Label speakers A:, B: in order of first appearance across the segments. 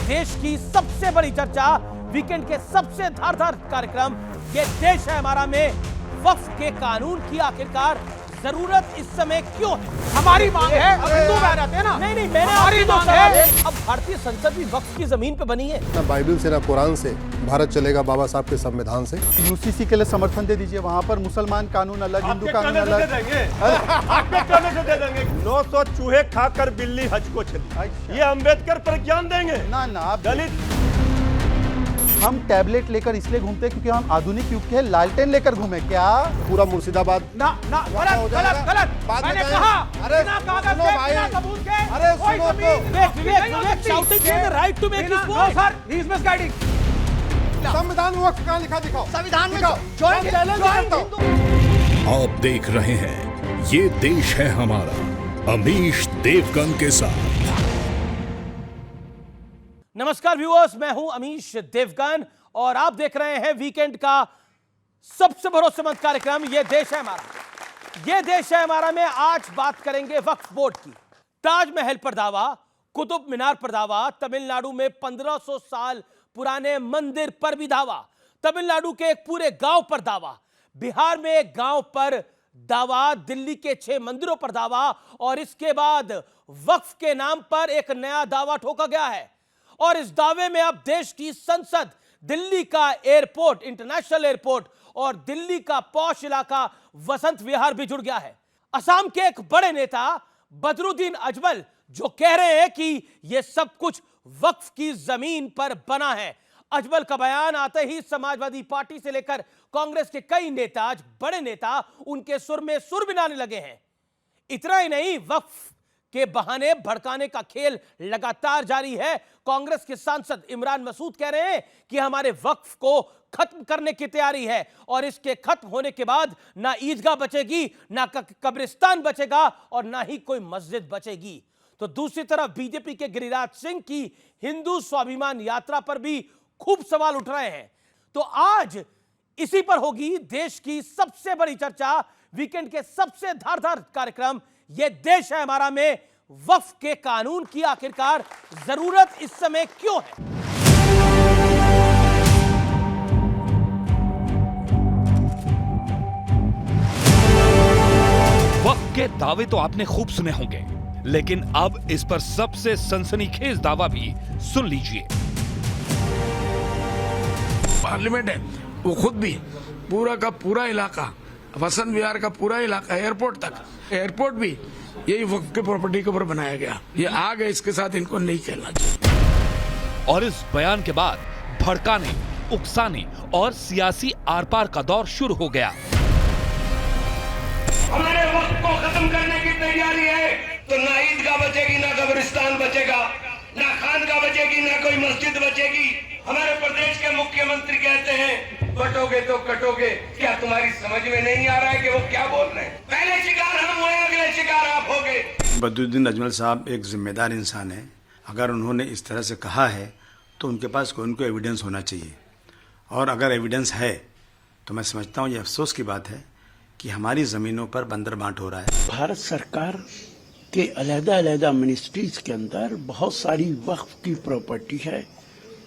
A: देश की सबसे बड़ी चर्चा, वीकेंड के सबसे धारदार कार्यक्रम ये देश है हमारा में वक्फ के कानून की आखिरकार जरूरत इस समय क्यों है?
B: हमारी मांग है। अब हिंदू बह जाते हैं ना।
A: नहीं, मैंने
B: हमारी मांग है।
A: अब भारतीय संसद भी वक्फ की जमीन पे बनी है।
C: ना बाइबल से ना कुरान से भारत चलेगा बाबा साहब के संविधान से।
D: यूसीसी के लिए समर्थन दे दीजिए। वहाँ पर मुसलमान कानून अलग, हिंदू कानून अलग।
E: आपके कहने से दे देंगे। 900 चूहे खाकर बिल्ली हज को चली, ये अंबेडकर पर ज्ञान देंगे
D: ना आप
E: दलित।
D: हम टैबलेट लेकर इसलिए घूमते हैं क्योंकि हम आधुनिक युग के लालटेन लेकर घूमे क्या?
C: पूरा मुर्शिदाबाद
B: ना गलत। मैंने कहा बिना कागज के, बिना सबूत के कोई जमीन
A: shouting for the right to make his
B: No
A: point.
B: sir, he is misguiding.
C: संविधान में वक्फ कहाँ लिखा दिखाओ।
B: संविधान में
F: आप देख रहे हैं ये देश है हमारा, अमीश देवगन के साथ।
A: नमस्कार व्यूअर्स, मैं हूं अमीश देवगन और आप देख रहे हैं वीकेंड का सबसे भरोसेमंद कार्यक्रम ये देश है हमारा। ये देश है हमारा में आज बात करेंगे वक्फ बोर्ड की। ताजमहल पर दावा, कुतुब मीनार पर दावा, तमिलनाडु में 1500 साल पुराने मंदिर पर भी दावा, तमिलनाडु के एक पूरे गांव पर दावा, बिहार में एक गांव पर दावा, दिल्ली के 6 मंदिरों पर दावा और इसके बाद वक्फ के नाम पर एक नया दावा ठोका गया है। और इस दावे में अब देश की संसद, दिल्ली का एयरपोर्ट, इंटरनेशनल एयरपोर्ट और दिल्ली का पॉश इलाका वसंत विहार भी जुड़ गया है। असम के एक बड़े नेता बदरुद्दीन अजमल जो कह रहे हैं कि यह सब कुछ वक्फ की जमीन पर बना है। अजमल का बयान आते ही समाजवादी पार्टी से लेकर कांग्रेस के कई नेता, आज बड़े नेता, उनके सुर में सुर मिलाने लगे हैं। इतना ही नहीं, वक्फ के बहाने भड़काने का खेल लगातार जारी है। कांग्रेस के सांसद इमरान मसूद कह रहे हैं कि हमारे वक्फ को खत्म करने की तैयारी है और इसके खत्म होने के बाद ना ईदगाह बचेगी, ना कब्रिस्तान बचेगा और ना ही कोई मस्जिद बचेगी। तो दूसरी तरफ बीजेपी के गिरिराज सिंह की हिंदू स्वाभिमान यात्रा पर भी खूब सवाल उठ रहे हैं। तो आज इसी पर होगी देश की सबसे बड़ी चर्चा, वीकेंड के सबसे धारदार कार्यक्रम ये देश है हमारा में वक्फ के कानून की आखिरकार जरूरत इस समय क्यों है?
F: वक्फ के दावे तो आपने खूब सुने होंगे, लेकिन अब इस पर सबसे सनसनीखेज दावा भी सुन लीजिए।
G: पार्लियामेंट है, वो खुद भी पूरा का पूरा इलाका, वसंत विहार का पूरा इलाका, एयरपोर्ट तक, एयरपोर्ट भी यही वक्फ के प्रॉपर्टी के ऊपर बनाया गया। ये आ गए, इसके साथ इनको नहीं खेलना चाहिए।
F: और इस बयान के बाद भड़काने, उकसाने और सियासी आर पार का दौर शुरू हो गया।
H: हमारे वक्त को खत्म करने की तैयारी है तो ना ईदगाह बचेगी, ना कब्रिस्तान बचेगा, ना खानका बचेगी, ना कोई मस्जिद बचेगी। हमारे प्रदेश के मुख्यमंत्री कहते हैं बटोगे तो कटोगे। क्या तुम्हारी समझ में नहीं आ रहा है कि वो क्या बोल रहे हैं? पहले शिकार हम हुए, अगले शिकार आप होगे।
I: बदरुद्दीन अजमल साहब एक जिम्मेदार इंसान है। अगर उन्होंने इस तरह से कहा है तो उनके पास कोई उनको एविडेंस होना चाहिए, और अगर एविडेंस है तो मैं समझता हूँ ये अफसोस की बात है कि हमारी ज़मीनों पर बंदर बांट हो रहा है।
G: भारत सरकार के अलग-अलग मिनिस्ट्रीज के अंदर बहुत सारी वक्फ की प्रॉपर्टी है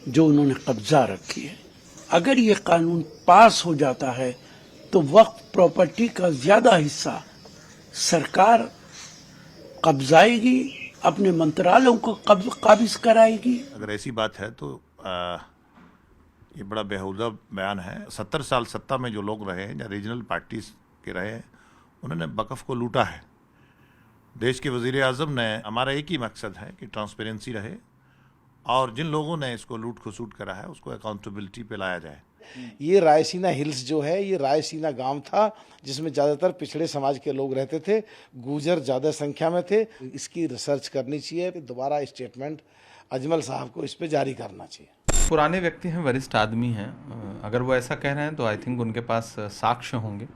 G: जो उन्होंने कब्जा रखी है। अगर ये कानून पास हो जाता है तो वक्फ प्रॉपर्टी का ज्यादा हिस्सा सरकार कब्जाएगी, अपने मंत्रालयों को काबिज कराएगी।
J: अगर ऐसी बात है तो ये बड़ा बेहुदा बयान है। 70 साल सत्ता में जो लोग रहे हैं या रीजनल पार्टीज के रहे हैं, उन्होंने वक्फ को लूटा है। देश के वजीर आजम ने, हमारा एक ही मकसद है कि ट्रांसपेरेंसी रहे और जिन लोगों ने इसको लूट खसूट करा है उसको अकाउंटेबिलिटी पे लाया जाए।
K: ये रायसीना हिल्स जो है, ये रायसीना गांव था जिसमें ज़्यादातर पिछड़े समाज के लोग रहते थे, गुर्जर ज़्यादा संख्या में थे। इसकी रिसर्च करनी चाहिए, दोबारा स्टेटमेंट अजमल साहब को इस पे जारी करना चाहिए।
L: पुराने व्यक्ति हैं, वरिष्ठ आदमी हैं, अगर वो ऐसा कह रहे हैं तो आई थिंक उनके पास साक्ष्य होंगे।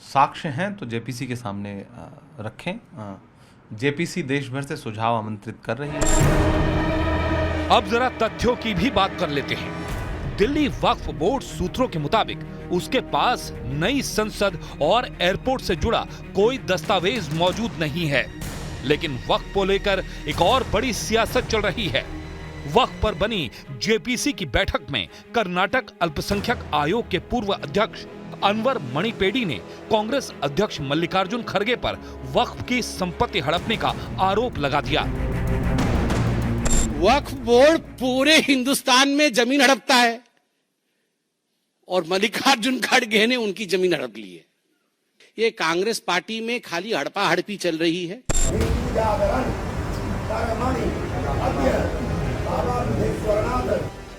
L: साक्ष्य हैं तो जेपीसी के सामने रखें। जेपीसी देश भर से सुझाव आमंत्रित कर रही है।
F: अब जरा तथ्यों की भी बात कर लेते हैं। दिल्ली वक्फ बोर्ड सूत्रों के मुताबिक उसके पास नई संसद और एयरपोर्ट से जुड़ा कोई दस्तावेज मौजूद नहीं है, लेकिन वक्फ को लेकर एक और बड़ी सियासत चल रही है। वक्फ पर बनी जेपीसी की बैठक में कर्नाटक अल्पसंख्यक आयोग के पूर्व अध्यक्ष अनवर मणिपेडी ने कांग्रेस अध्यक्ष मल्लिकार्जुन खड़गे पर वक्फ की संपत्ति हड़पने का आरोप लगा दिया।
G: वक्फ बोर्ड पूरे हिंदुस्तान में जमीन हड़पता है और मल्लिकार्जुन खड़गे ने उनकी जमीन हड़प ली है। ये कांग्रेस पार्टी में खाली हड़पा हड़पी चल रही है।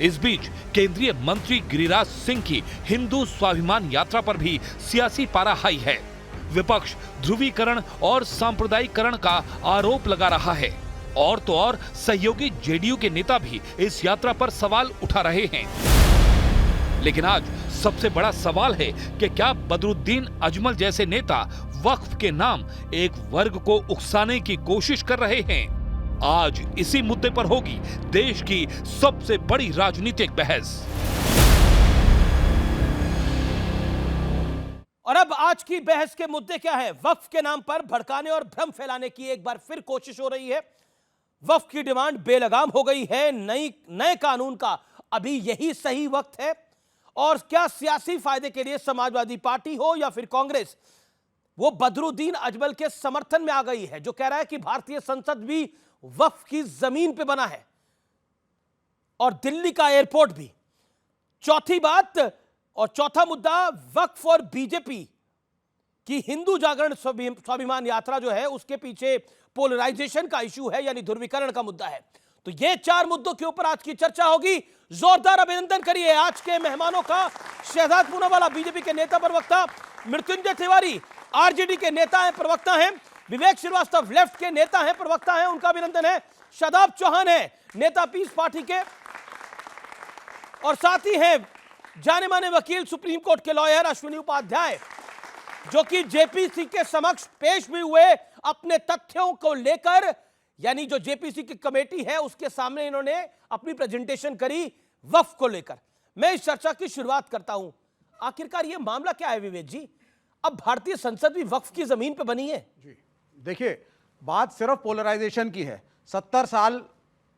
F: इस बीच केंद्रीय मंत्री गिरिराज सिंह की हिंदू स्वाभिमान यात्रा पर भी सियासी पारा हाई है। विपक्ष ध्रुवीकरण और सांप्रदायिकरण का आरोप लगा रहा है और तो और सहयोगी जेडीयू के नेता भी इस यात्रा पर सवाल उठा रहे हैं। लेकिन आज सबसे बड़ा सवाल है कि क्या बदरुद्दीन अजमल जैसे नेता वक्फ के नाम एक वर्ग को उकसाने की कोशिश कर रहे हैं। आज इसी मुद्दे पर होगी देश की सबसे बड़ी राजनीतिक बहस।
A: और अब आज की बहस के मुद्दे क्या है? वक्फ के नाम पर भड़काने और भ्रम फैलाने की एक बार फिर कोशिश हो रही है। वक्फ की डिमांड बेलगाम हो गई है। नए कानून का अभी यही सही वक्त है। और क्या सियासी फायदे के लिए समाजवादी पार्टी हो या फिर कांग्रेस, वो बदरुद्दीन अजमल के समर्थन में आ गई है, जो कह रहा है कि भारतीय संसद भी वक्फ की जमीन पे बना है और दिल्ली का एयरपोर्ट भी। चौथी बात और चौथा मुद्दा, वक्फ और बीजेपी की हिंदू जागरण स्वाभिमान यात्रा जो है उसके पीछे पोलराइजेशन का इशू है, यानी ध्रुवीकरण का मुद्दा है। तो ये चार मुद्दों के ऊपर आज की चर्चा होगी। जोरदार अभिनंदन करिए आज के मेहमानों का। शहजाद पूनावाला बीजेपी के नेता प्रवक्ता, मृत्युंजय तिवारी आरजेडी के नेता हैं प्रवक्ता हैं, विवेक श्रीवास्तव लेफ्ट के नेता हैं प्रवक्ता हैं, उनका अभिनंदन है। शादाब चौहान है नेता पीस पार्टी के, और साथ ही हैं जाने माने वकील सुप्रीम कोर्ट के लॉयर अश्विनी उपाध्याय, जो कि जेपीसी के समक्ष पेश भी हुए अपने तथ्यों को लेकर। यानी जो जेपीसी की कमेटी है उसके सामने इन्होंने अपनी प्रेजेंटेशन करी वक्फ को लेकर। मैं इस चर्चा की शुरुआत करता हूं। आखिरकार ये मामला क्या है विवेक जी? अब भारतीय संसद भी वक्फ की जमीन पे बनी है।
D: जी देखिए, बात सिर्फ पोलराइजेशन की है। 70 साल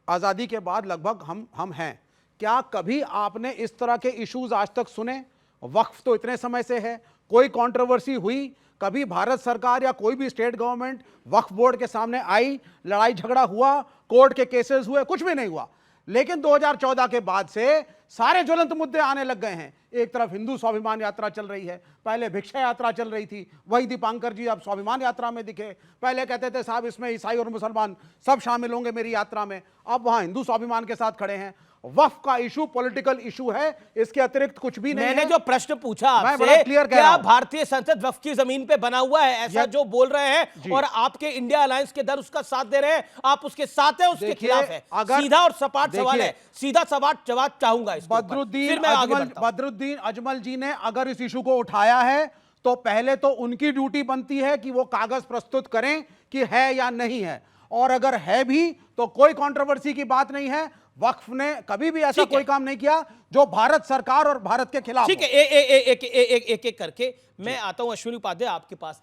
D: आज़ादी के बाद लगभग हम हैं। क्या कभी आपने इस तरह के इश्यूज आज तक सुने? वक्फ तो इतने समय से है, कोई कंट्रोवर्सी हुई? कभी भारत सरकार या कोई भी स्टेट गवर्नमेंट वक्फ बोर्ड के सामने आई, लड़ाई झगड़ा हुआ, कोर्ट के केसेस हुए? कुछ भी नहीं हुआ। लेकिन 2014 के बाद से सारे ज्वलंत मुद्दे आने लग गए हैं। एक तरफ हिंदू स्वाभिमान यात्रा चल रही है, पहले भिक्षा यात्रा चल रही थी, वही दीपांकर जी अब स्वाभिमान यात्रा में दिखे। पहले कहते थे साहब इसमें ईसाई और मुसलमान सब शामिल होंगे मेरी यात्रा में, अब वहां हिंदू स्वाभिमान के साथ खड़े हैं। वक्फ का इशू पॉलिटिकल इशू है, इसके अतिरिक्त कुछ भी नहीं है।
A: मैंने जो प्रश्न पूछा
D: मैं
A: आपसे,
D: बड़ा क्लियर कह रहा
A: क्या
D: हूं।
A: भारतीय संसद वक्फ की जमीन पे बना हुआ है ऐसा जो बोल रहे हैं, और आपके इंडिया अलायंस के दल उसका साथ दे रहे हैं, आप उसके साथ हैं उसके खिलाफ है? सीधा और सपाट सवाल है, सीधा सपाट जवाब चाहूंगा इसके ऊपर।
D: बदरुद्दीन अजमल जी ने अगर इस इशू को उठाया है तो पहले तो उनकी ड्यूटी बनती है कि वो कागज प्रस्तुत करें कि है या नहीं है, और अगर है भी तो कोई कंट्रोवर्सी की बात नहीं है। वक्फ ने कभी भी ऐसा कोई काम नहीं किया जो भारत सरकार और भारत के खिलाफ।
A: ठीक है, एक एक करके मैं आता हूं अश्विनी उपाध्याय आपके पास।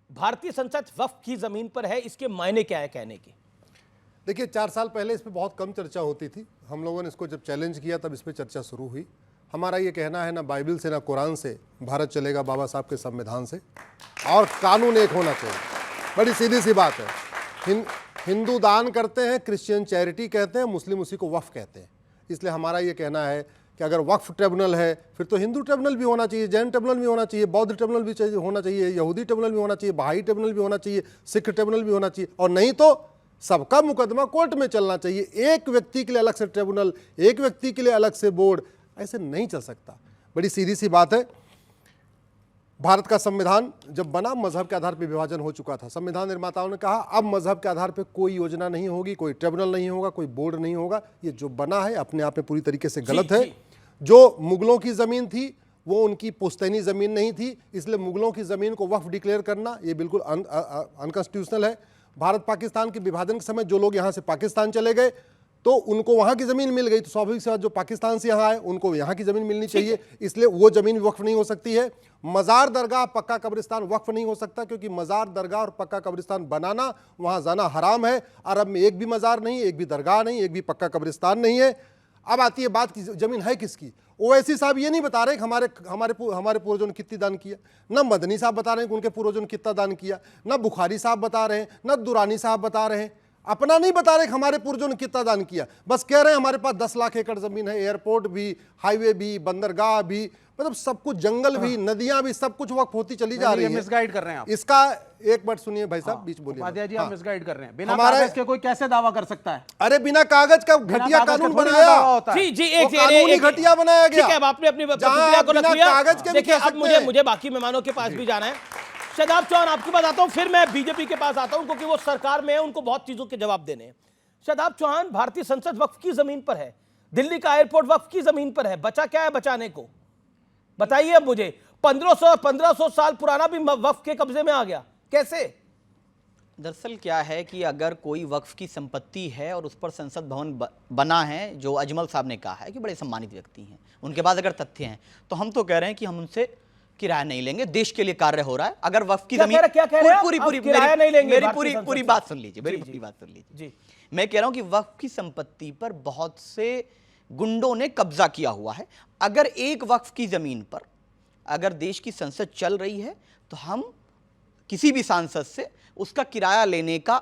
A: भारतीय संसद वक्फ की जमीन पर है, इसके मायने क्या है कहने के?
C: देखिए, 4 साल पहले इस पर बहुत कम चर्चा होती थी। हम लोगों ने इसको जब चैलेंज किया तब इस पर चर्चा शुरू हुई। हमारा ये कहना है ना बाइबल से ना कुरान से भारत चलेगा बाबा साहब के संविधान से, और कानून एक होना चाहिए। बड़ी सीधी सी बात है। हिंदू दान करते हैं, क्रिश्चियन चैरिटी कहते हैं, मुस्लिम उसी को वक्फ कहते हैं। इसलिए हमारा ये कहना है कि अगर वक्फ ट्रिब्यूनल है फिर तो हिंदू ट्रिब्यूनल भी होना चाहिए, जैन ट्रिब्यूनल भी होना चाहिए, बौद्ध ट्रिब्यूनल भी होना चाहिए, यहूदी ट्रिब्यूनल भी होना चाहिए, बहाई ट्रिब्यूनल भी होना चाहिए, सिख ट्रिब्यूनल भी होना चाहिए, और नहीं तो सबका मुकदमा कोर्ट में चलना चाहिए। एक व्यक्ति के लिए अलग से ट्रिब्यूनल, एक व्यक्ति के लिए अलग से बोर्ड, ऐसे नहीं चल सकता। बड़ी सीधी सी बात है। भारत का संविधान जब बना मजहब के आधार पर विभाजन हो चुका था। संविधान निर्माताओं ने कहा अब मजहब के आधार पर कोई योजना नहीं होगी, कोई ट्रिब्यूनल नहीं होगा, कोई बोर्ड नहीं होगा। ये जो बना है अपने आप में पूरी तरीके से गलत है। जो मुगलों की ज़मीन थी वो उनकी पुश्तैनी ज़मीन नहीं थी, इसलिए मुगलों की ज़मीन को वक्फ डिक्लेयर करना ये बिल्कुल अनकॉन्स्टिट्यूशनल है। भारत पाकिस्तान के विभाजन के समय जो लोग यहाँ से पाकिस्तान चले गए तो उनको वहां की जमीन मिल गई, तो स्वाभाविक सी बात जो पाकिस्तान से यहाँ आए उनको यहाँ की जमीन मिलनी चाहिए, इसलिए वो जमीन वक्फ नहीं हो सकती है। मजार दरगाह पक्का कब्रिस्तान वक्फ नहीं हो सकता, क्योंकि मजार दरगाह और पक्का कब्रिस्तान बनाना, वहां जाना हराम है। अरब में एक भी मजार नहीं, एक भी दरगाह नहीं, एक भी पक्का कब्रिस्तान नहीं है। अब आती है बात की जमीन है किसकी। ओवैसी साहब ये नहीं बता रहे कि हमारे पूर्वजों ने कितनी दान किया, न मदनी साहब बता रहे हैं कि उनके पूर्वजों ने कितना दान किया, न बुखारी साहब बता रहे हैं, न दुरानी साहब बता रहे हैं, अपना नहीं बता रहे कि हमारे पूर्वजों ने कितना दान किया। बस कह रहे हैं हमारे पास 10 लाख एकड़ जमीन है, एयरपोर्ट भी, हाईवे भी, बंदरगाह भी, मतलब सब कुछ, जंगल भी, नदियां भी, सब कुछ वक्त होती चली जा रही है।
D: मिसगाइड कर रहे हैं आप।
C: इसका एक बार सुनिए भाई साहब, बीच बोलिए।
D: उपाध्याय जी, आप मिसगाइड कर रहे हैं। बिना कागज के कोई कैसे दावा कर सकता है?
C: अरे बिना कागज का घटिया कानून बनाया।
A: जी जी,
C: कानूनी घटिया बनाया गया।
A: ठीक है, आपने अपनी प्रतिक्रिया को रख लिया। देखिए, अब मुझे बाकी मेहमानों के पास भी जाना है। शादाब चौहान, आपके पास आता हूं, फिर मैं बीजेपी के पास आता हूं, क्योंकि वो सरकार में है, उनको बहुत चीजों के जवाब देने हैं। शादाब चौहान, भारतीय संसद वक्फ की जमीन पर है, दिल्ली का एयरपोर्ट वक्फ की जमीन पर है, बचा क्या है बचाने को? बताइए अब मुझे। 1500 साल पुराना भी वक्फ के कब्जे में आ गया, कैसे?
M: दरअसल क्या है कि अगर कोई वक्फ की संपत्ति है और उस पर संसद भवन बना है, जो अजमल साहब ने कहा है कि बड़े सम्मानित व्यक्ति हैं, उनके पास अगर तथ्य हैं, तो हम तो कह रहे हैं कि हम उनसे किराया नहीं लेंगे, देश के लिए कार्य हो रहा है। अगर वक्फ की जमीन पूरी बात सुन लीजिए, मेरी पूरी बात सुन लीजिए। मैं कह रहा हूं कि वक्फ की संपत्ति पर बहुत से गुंडों ने कब्जा किया हुआ है। अगर एक वक्फ की जमीन पर अगर देश की संसद चल रही है, तो हम किसी भी सांसद से उसका किराया लेने का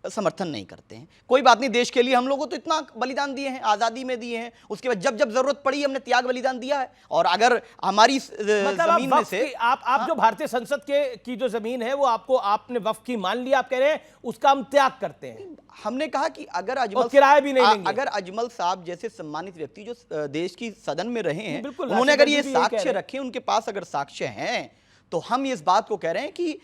M: समर्थन नहीं करते हैं। कोई बात नहीं, देश के लिए हम लोगों तो इतना बलिदान दिए हैं, आजादी में दिए हैं, उसके बाद जब जब जरूरत पड़ी हमने त्याग बलिदान दिया है। और अगर हमारी जमीन में से
A: आप जो भारतीय संसद की जो जमीन है, वो आपने वक्फ की मान लिया, आप कह रहे हैं उसका हम त्याग करते हैं।
M: हमने कहा कि अगर अजमल
A: किराया भी नहीं लेंगे।
M: अगर अजमल साहब जैसे सम्मानित व्यक्ति जो देश की सदन में रहे हैं, उन्होंने अगर ये साक्ष्य रखे, उनके पास अगर साक्ष्य हैं, तो हम इस बात को कह रहे हैं कि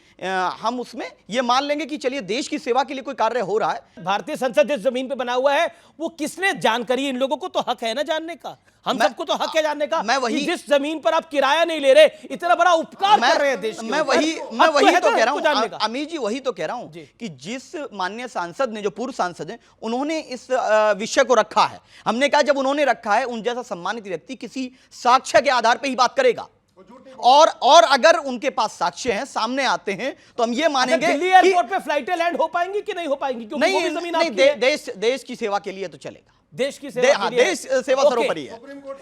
M: हम उसमें ये मान लेंगे कि चलिए देश की सेवा के लिए कोई कार्य हो रहा है।
A: भारतीय संसद जिस जमीन पे बना हुआ है, वो किसने जानकारी, इन लोगों को तो हक है ना जानने का, हम सबको तो हक है जानने का।
M: मैं वही,
A: जिस जमीन पर आप किराया नहीं ले रहे, इतना बड़ा उपकार कर रहे हैं देश के,
M: मैं वही तो कह रहा हूं अमीर जी, वही तो कह रहा हूं कि जिस माननीय सांसद ने, जो पूर्व सांसद हैं, उन्होंने इस विषय को रखा है। हमने कहा जब उन्होंने रखा है, उन जैसा सम्मानित व्यक्ति किसी साक्ष्य के आधार पर ही बात करेगा। और अगर उनके पास साक्ष्य हैं, सामने आते हैं, तो हम ये मानेंगे
A: दिल्ली एयरपोर्ट पे फ्लाइटें लैंड हो पाएंगी कि नहीं हो पाएंगी? क्योंकि
M: नहीं,
A: वो भी जमीन
M: नहीं, देश की सेवा के लिए तो चलेगा।
A: देश की सेवा के लिए,
M: देश सेवा सर्वोपरि है।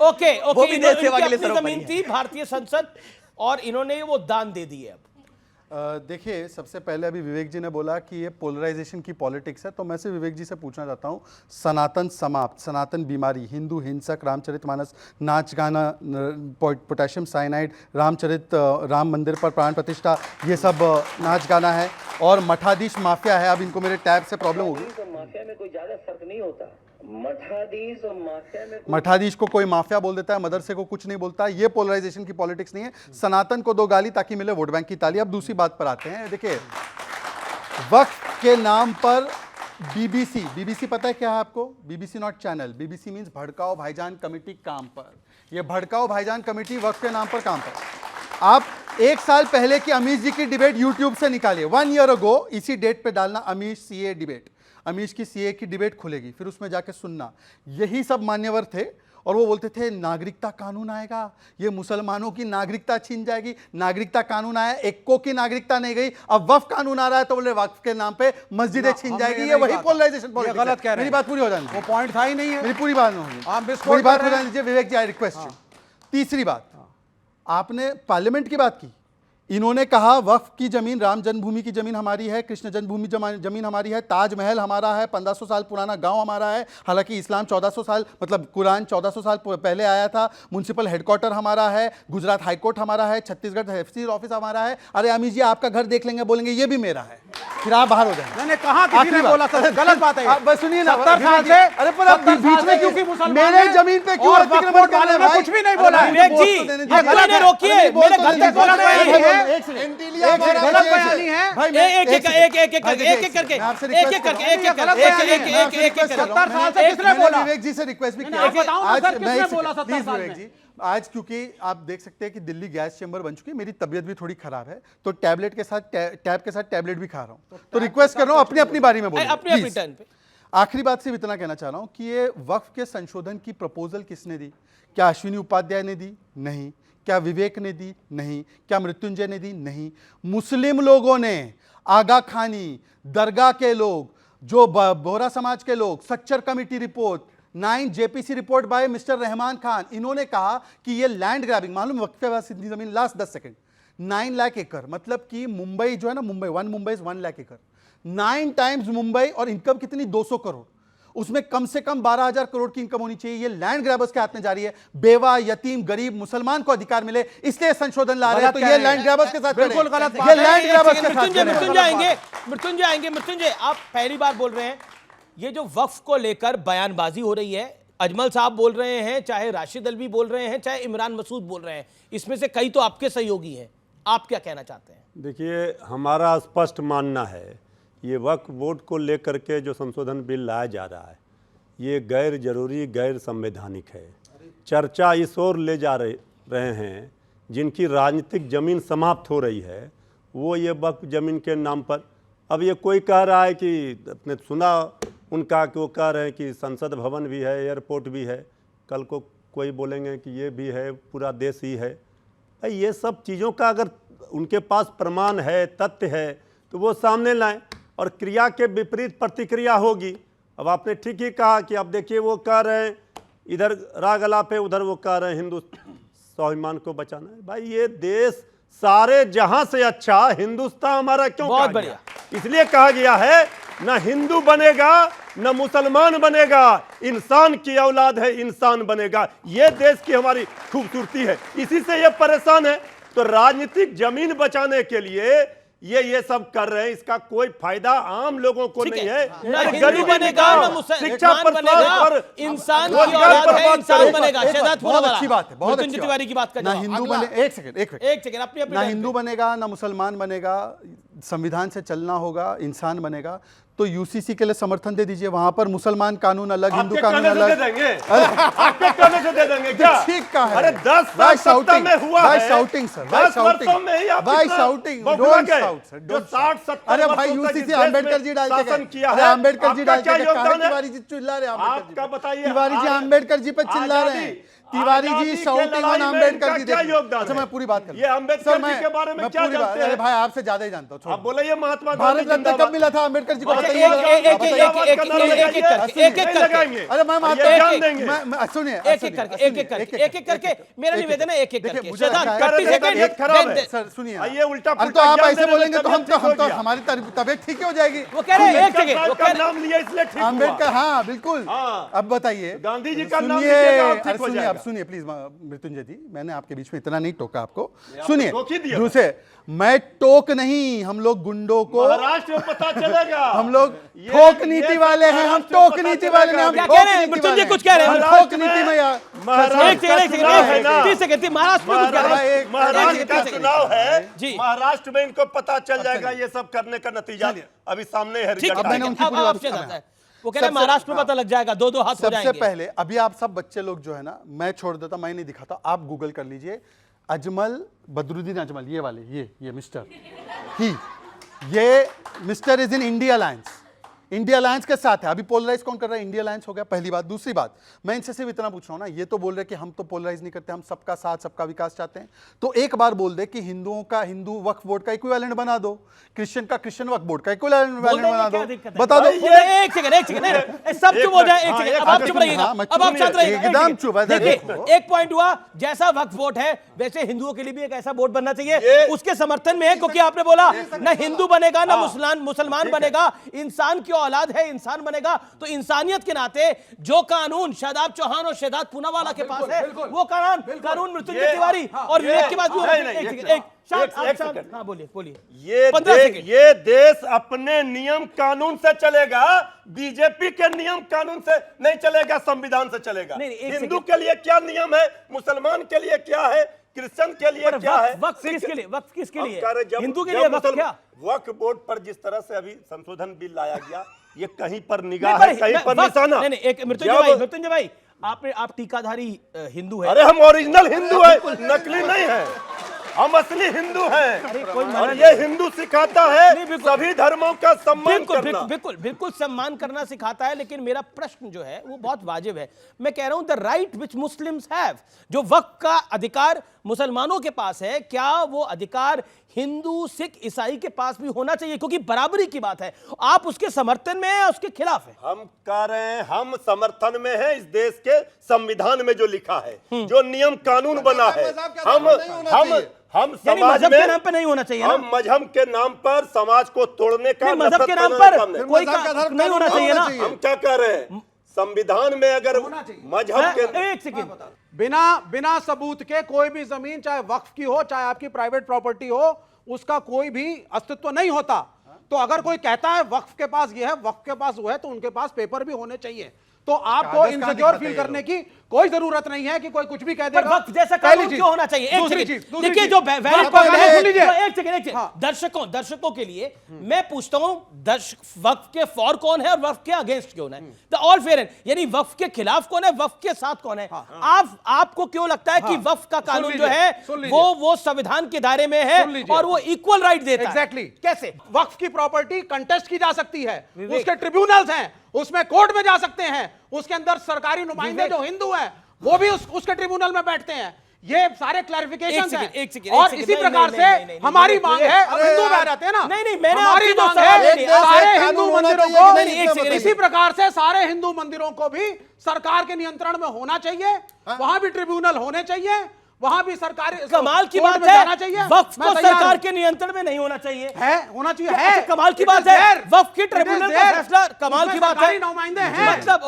A: ओके,
M: वो भी देश सेवा के लिए सर्वोपरि
A: जमीन थी भारतीय संसद, और इन्होंने वो दान दे दी है। अब
N: देखिए, सबसे पहले अभी विवेक जी ने बोला कि ये पोलराइजेशन की पॉलिटिक्स है, तो मैं से विवेक जी से पूछना चाहता हूँ, सनातन समाप्त, सनातन बीमारी, हिंदू हिंसक, रामचरितमानस, नाच गाना, पोटेशियम साइनाइड, राम मंदिर पर प्राण प्रतिष्ठा, ये सब नाच गाना है, और मठाधीश माफिया है। अब इनको मेरे टैब से प्रॉब्लम होगी।
O: माफिया में कोई ज्यादा फर्क नहीं होता। मठाधीश और माफिया में,
N: मठाधीश को कोई माफिया बोल देता है, मदरसे को कुछ नहीं बोलता है। ये पोलराइजेशन की पॉलिटिक्स नहीं है। सनातन को दो गाली ताकि मिले वोट बैंक की ताली। अब दूसरी बात पर आते हैं। देखिए, वक्फ के नाम पर बीबीसी पता है क्या है आपको? BBC not channel, BBC means भड़काओ भाईजान कमेटी काम पर। ये भड़काओ भाईजान कमेटी वक्फ के नाम पर काम पर। आप 1 साल पहले की अमीश जी की डिबेट यूट्यूब से निकालिए, 1 ईयर अगो, इसी डेट पे डालना अमीश सीए डिबेट, अमीश की सीए की डिबेट खुलेगी, फिर उसमें जाके सुनना। यही सब मान्यवर थे, और वो बोलते थे नागरिकता कानून आएगा, ये मुसलमानों की नागरिकता छीन जाएगी। नागरिकता कानून आया, एक्को की नागरिकता नहीं गई। अब वक्फ कानून आ रहा है, तो बोले वक्फ के नाम पे मस्जिदें छीन जाएगी। ये वही पोलराइजेशन पॉलिटिक्स है।
D: गलत कह रहे हैं।
N: मेरी बात पूरी हो जानी,
D: वो पॉइंट था ही नहीं है।
N: मेरी पूरी बात होगी, मेरी बात हो जानी दीजिए विवेक जी, आई रिक्वेस्ट यू। तीसरी बात, आपने पार्लियामेंट की बात की, इन्होंने कहा वक्फ की जमीन, राम जन्मभूमि की जमीन हमारी है, कृष्ण जन्मभूमि जमीन हमारी है, ताजमहल हमारा है, 1500 साल पुराना गांव हमारा है। हालांकि इस्लाम 1400 साल, मतलब कुरान 1400 साल पहले आया था। म्युनिसिपल हेडक्वार्टर हमारा है, गुजरात हाईकोर्ट हमारा है, छत्तीसगढ़ तहसील ऑफिस हमारा है। अरे अमीश जी, आपका घर देख लेंगे, बोलेंगे ये भी मेरा है, फिर आप बाहर हो जाएंगे।
D: मैंने कहा किसी ने बोला था, गलत बात है।
N: बस सुनिए ना,
D: 70 साल से,
N: अरे पर अब बीच में क्यों मेरे जमीन पे क्यों अतिक्रमण कर रहे हैं भाई?
D: कुछ भी नहीं बोला है
A: विवेक जी, ये रोकिए, मेरे घर तक बोला नहीं है।
D: गलत बयानी है भाई।
A: एक करके
D: 70 साल से किसने बोला?
N: विवेक जी से रिक्वेस्ट भी किया। आज क्योंकि आप देख सकते हैं कि दिल्ली गैस चेंबर बन चुकी है, मेरी तबीयत भी थोड़ी खराब है, तो टैब के साथ टैबलेट भी खा रहा हूं, तो रिक्वेस्ट कर रहा हूं अपनी अपनी बारी में बोलिए,
A: अपनी टर्न पे।
N: आखिरी बात सिर्फ इतना कहना चाह रहा हूं कि ये वक्फ के संशोधन की प्रपोजल किसने दी? क्या अश्विनी उपाध्याय ने दी? नहीं। क्या विवेक ने दी? नहीं। क्या मृत्युंजय ने दी? नहीं। मुस्लिम लोगों ने, आगा खानी, दरगाह के लोग, जो बोहरा समाज के लोग, Sachar committee report, 9 JPC report by mister Rahman Khan, इन्होंने कहा कि ये लैंड ग्रैबिंग, मालूम वक्फ के बाद सिंधी जमीन, लास्ट 10 सेकंड, 9 लाख एकड़, मतलब कि मुंबई जो है ना, मुंबई 1 लाख एकड़, 9 टाइम्स मुंबई, और इनकम कितनी? 200 करोड़। उसमें कम से कम 12,000 करोड़ की इनकम होनी चाहिए। ये लैंड ग्रैबर्स के हाथ में जा रही है। बेवा, यतीम, गरीब, मुसलमान को अधिकार मिले, इसलिए संशोधन ला रहे हैं। तो ये लैंड ग्रैबर्स के साथ
D: बिल्कुल गलत
N: ये लैंड ग्रैबर्स के साथ
A: मृत्युंजय, आप पहली बार बोल रहे हैं। ये जो वक्फ को लेकर बयानबाजी हो रही है, अजमल साहब बोल रहे हैं, चाहे राशिद अल्वी बोल रहे हैं, चाहे इमरान मसूद बोल रहे हैं, इसमें से कई तो आपके सहयोगी हैं। आप क्या कहना चाहते हैं?
E: देखिए, हमारा स्पष्ट मानना है, ये वक्फ बोर्ड को लेकर के जो संशोधन बिल लाया जा रहा है, ये गैर जरूरी, गैर संवैधानिक है। चर्चा इस ओर ले जा रहे हैं, जिनकी राजनीतिक ज़मीन समाप्त हो रही है, वो ये वक्फ ज़मीन के नाम पर, अब ये कोई कह रहा है कि, आपने सुना उनका कि वो कह रहे हैं कि संसद भवन भी है, एयरपोर्ट भी है, कल को कोई बोलेंगे कि ये भी है, पूरा देश ही है। ये सब चीज़ों का अगर उनके पास प्रमाण है, तथ्य है, तो वो सामने लाएं, और क्रिया के विपरीत प्रतिक्रिया होगी। अब आपने ठीक ही कहा कि अब देखिए, वो कह रहे हैं इधर राग अलाप है, उधर वो कह रहे हैं हिंदू स्वाभिमान को बचाना है। भाई, ये देश सारे जहां से अच्छा हिंदुस्तान हमारा क्यों? बहुत बढ़िया। इसलिए कहा गया है, ना हिंदू बनेगा ना मुसलमान बनेगा, इंसान की औलाद है, इंसान बनेगा। ये देश की हमारी खूबसूरती है, इसी से ये परेशान है। तो राजनीतिक जमीन बचाने के लिए ये सब कर रहे हैं, इसका कोई फायदा आम लोगों को नहीं है।
A: ना हिंदू बनेगा ना मुसलमान बनेगा, इंसान की औलाद है, इंसान बनेगा।
N: बहुत अच्छी बात है, बहुत अच्छी
A: तिवारी की बात का
N: ना हिंदू बने, एक सेकंड,
A: अपनी
N: ना हिंदू बनेगा ना मुसलमान बनेगा, संविधान से चलना होगा, इंसान बनेगा। तो यूसीसी के लिए समर्थन दे दीजिए, वहां पर मुसलमान कानून अलग, हिंदू कानून अलग।
E: आपके कहने से दे देंगे क्या?
N: ठीक कहा है।
E: अरे 10 साल सत्ता में हुआ है।
N: शाउटिंग सर,
E: 10 वर्षों में ही आप
N: शाउटिंग,
E: डोंट शाउट सर। जो 60-70
N: अरे भाई, यूसीसी अम्बेडकर जी डाल के
E: किया है,
N: अम्बेडकर जी डाल के
E: तिवारी
N: जी चिल्ला रहे हैं,
E: आपका बताइए।
N: तिवारी जी अम्बेडकर जी पे चिल्ला रहे हैं, तिवारी जी शाउटिंग ऑन अम्बेडकर जी।
E: क्या योगदान?
N: अच्छा, मैं पूरी बात कर,
E: ये अम्बेडकर जी के बारे में क्या जानते हैं?
N: अरे भाई, आपसे ज्यादा ही जानता हूँ।
E: आप बोले ये महात्मा
N: भारत रत्न कब मिला था अम्बेडकर जी को?
A: अरे मैं
N: सुनिए,
A: मेरा निवेदन है, एक एक करके।
N: सर सुनिए,
E: ये उल्टा
N: तो आप ऐसे बोलेंगे तो हम तो हमारी तबियत ठीक हो जाएगी।
A: वो कह रहे हैं एक सेकंड,
E: नाम लिया इसलिए ठीक हुआ।
N: अम्बेडकर, हाँ बिल्कुल। अब बताइए,
E: गांधी जी का नाम
N: सुनिए, अब सुनिए प्लीज मृत्युंजय जी, मैंने आपके बीच में इतना नहीं टोका आपको। सुनिए, दूसरे, मैं टोक नहीं, हम लोग गुंडों को
E: महाराष्ट्र में पता चलेगा।
N: हम लोग थोक नीति वाले हैं, हम टोक नीति वाले हैं।
A: क्या कह रहे हैं मृत्युंजय? कुछ कह रहे हैं
N: थोक नीति में यार।
E: महाराष्ट्र का चुनाव है
A: जी,
E: महाराष्ट्र में इनको पता चल जाएगा ये सब करने का नतीजा अभी सामने है।
A: वो कह रहे हैं महाराष्ट्र में पता लग जाएगा, 2-2 हाथ हो जाएंगे।
N: सबसे पहले अभी आप सब बच्चे लोग जो है ना, मैं छोड़ देता, मैं नहीं दिखाता, आप गूगल कर लीजिए, अजमल बदरुद्दीन अजमल, ये वाले, ये मिस्टर ही, ये mister is in India alliance, India alliance के साथ है। अभी पोलराइज कौन कर रहा है? इंडिया अलायंस हो गया, पहली बात। दूसरी बात, मैं इनसे सिर्फ इतना पूछ रहा हूं ना, ये तो बोल रहे कि हम तो पोलराइज नहीं करते, हम सबका साथ, सबका विकास चाहते हैं। तो एक बार बोल दे कि हिंदुओं का हिंदू वक्फ बोर्ड का इक्विवेलेंट बना दो, क्रिश्चियन का क्रिश्चियन वक्फ बोर्ड का इक्विवेलेंट बना दो, बता दो।
A: एक सेकंड, सब चुप हो जाए, एक सेकंड, अब आप चुप रहिएगा, अब आप शांत रहिएगा,
N: एकदम चुप है।
A: देखिए, एक पॉइंट हुआ, जैसा वक्फ बोर्ड है वैसे हिंदुओं के लिए भी एक ऐसा बोर्ड बनना चाहिए, उसके समर्थन में है, क्योंकि आपने बोला ना हिंदू बनेगा ना मुसलमान बनेगा, इंसान की औलाद है, इंसान बनेगा। तो इंसानियत के नाते जो कानून शादाब चौहान और शहजाद पूनावाला के पास है, वो कानून मृत्युंजय तिवारी और विवेक के पास
E: बोलिए। ये देश अपने नियम कानून से चलेगा, बीजेपी के नियम कानून से नहीं चलेगा, संविधान से चलेगा। हिंदू के लिए क्या नियम है, मुसलमान के लिए क्या है, क्रिश्चियन के लिए क्या है,
A: वक्फ किसके लिए? वक्फ किसके लिए? हिंदू के
E: लिए
A: वक्फ क्या?
E: वक्फ बोर्ड पर जिस तरह से अभी संशोधन बिल लाया गया, ये कहीं पर निगाह है, कहीं पर निशाना।
A: नहीं, एक मृत्युंजय भाई, आप टीकाधारी हिंदू है।
E: अरे हम ओरिजिनल हिंदू है, नकली नहीं है। हम असली हिंदू हैं और ये हिंदू सिखाता है सभी धर्मों का सम्मान करना।
A: बिल्कुल सम्मान करना सिखाता है, लेकिन मेरा प्रश्न जो है वो बहुत वाजिब है। मैं कह रहा हूं the right which Muslims have, जो वक्फ का अधिकार मुसलमानों के पास है, क्या वो अधिकार हिंदू सिख ईसाई के पास भी होना चाहिए? क्योंकि बराबरी की बात है। आप उसके समर्थन में हैं या उसके खिलाफ है?
E: हम कह रहे हैं हम समर्थन में हैं इस देश के संविधान में जो लिखा है, जो नियम कानून बना है। हम समाज
A: मजहब के नाम पे नहीं होना चाहिए।
E: हम मजहब के नाम पर समाज को तोड़ने का,
A: मजहब के नाम पर कोई नहीं होना चाहिए ना।
E: हम क्या कह रहे हैं, संविधान में अगर मजहब के
A: एक सेकंड
D: बिना सबूत के कोई भी जमीन, चाहे वक्फ की हो चाहे आपकी प्राइवेट प्रॉपर्टी हो, उसका कोई भी अस्तित्व नहीं होता। तो अगर कोई कहता है वक्फ के पास ये है, वक्फ के पास वो है, तो उनके पास पेपर भी होने चाहिए। तो आपको इनसिक्योर फील करने की कोई जरूरत नहीं है कि कोई कुछ भी कह देगा।
A: वक्त जैसा कानून क्यों होना चाहिए? देखिए जो दर्शकों के लिए मैं पूछता हूं, वक्फ के फॉर कौन है और वक्फ के अगेंस्ट कौन है? द ऑल फेयर, यानी वक्फ के खिलाफ कौन है, वक्फ के साथ कौन है? आपको क्यों लगता है कि वक्फ का कानून जो है वो संविधान के दायरे में है और वो इक्वल राइट देता है?
D: एग्जैक्टली।
A: कैसे?
D: वक्फ की प्रॉपर्टी कंटेस्ट की जा सकती है, उसके ट्रिब्यूनल्स हैं, उसमें कोर्ट में जा सकते हैं, उसके अंदर सरकारी नुमाइंदे जो हिंदू हैं वो भी उसके ट्रिब्यूनल में बैठते हैं। ये सारे क्लैरिफिकेशन हैं। और इसी प्रकार से हमारी मांग है, अब हिंदू बह जाते हैं ना,
A: मैंने
D: हमारी मांग है सारे हिंदू मंदिरों को, इसी प्रकार से सारे हिंदू मंदिरों को भी सरकार के नियंत्रण में होना चाहिए, वहां भी ट्रिब्यूनल होने चाहिए, वहां भी सरकारी
A: कमाल की बात है, वक्फ को सरकार के नियंत्रण में नहीं होना चाहिए,
D: होना चाहिए है।
A: कमाल की बात है, वक्फ की ट्रिब्यूनल का फैसला कमाल की बात है।
D: नुमाइंदे हैं
A: मतलब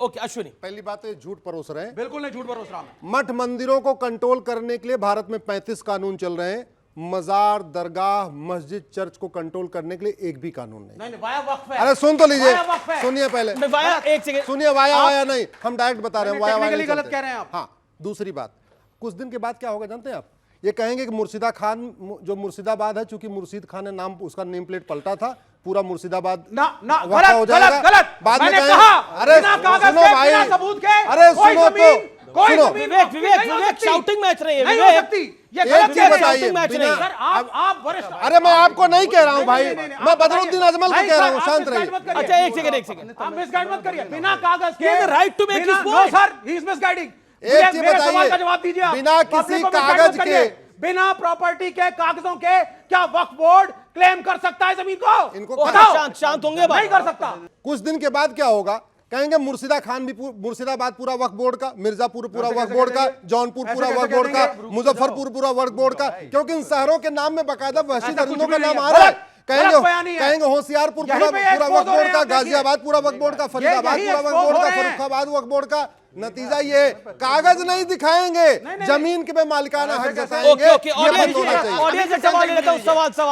A: ओके अश्विनी,
C: पहली बात है झूठ परोस रहे हैं।
D: बिल्कुल नहीं झूठ परोस रहा मैं।
C: मठ मंदिरों को कंट्रोल करने के लिए भारत में 35 कानून चल रहे हैं, मजार, दरगाह, मस्जिद, चर्च को कंट्रोल करने के लिए एक भी कानून नहीं।
D: वाया वक्फ है।
C: अरे सुन तो लीजिए, सुनिए पहले,
A: एक सेकंड
C: सुनिए, वाया नहीं, हम डायरेक्ट बता रहे हैं, वाया
D: गलत कह रहे हैं आप।
C: हाँ, दूसरी बात, कुछ दिन के बाद क्या होगा जानते हैं आप? ये कहेंगे कि मुर्शिदा खान, जो मुर्शिदाबाद है, चूंकि मुर्शिद खान ने नाम, उसका नेम प्लेट पलटा था, पूरा मुर्शिदाबाद
D: गलत।
C: बाद में कहा, अरे सुनो भाई, अरे सुनो तो, सुनो,
A: विवेक शाउटिंग मैच रही है,
D: नहीं हो सकती ये गलत
C: बताइए।
D: आप वरिष्ठ,
C: अरे मैं आपको नहीं कह रहा हूँ भाई, मैं बदरुद्दीन अजमल को कह रहा हूँ, शांत रहिए।
A: अच्छा एक सेकंड
D: आप मिसगाइड मत करिए। बिना कागज के
A: right to make his point.
D: Sir, he is misguiding.
C: एक चीज बताइए,
D: जवाब दीजिए आप।
C: बिना किसी कागज के,
D: बिना प्रॉपर्टी के कागजों के क्या वक्फ बोर्ड क्लेम कर सकता है जमीन को?
C: इनको
A: शांत होंगे,
D: नहीं कर सकता।
C: कुछ दिन के बाद क्या होगा, कहेंगे मुर्शिदाबाद पूरा वक्फ बोर्ड का, मिर्जापुर पूरा वक्फ बोर्ड का, जौनपुर पूरा वक्फ बोर्ड का, मुजफ्फरपुर पूरा वक्फ बोर्ड का, क्योंकि इन शहरों के नाम में बाकायदा वहशी दरिंदों का नाम आ रहा है। कहेंगे होशियारपुर पूरा वक्फ बोर्ड का, गाजियाबाद पूरा वक्फ बोर्ड का, फरीदाबाद पूरा वक्फ बोर्ड का, फर्रुखाबाद वक्फ बोर्ड का। नतीजा ये, कागज नहीं दिखाएंगे, जमीन के पे मालिकाना हक जताएंगे।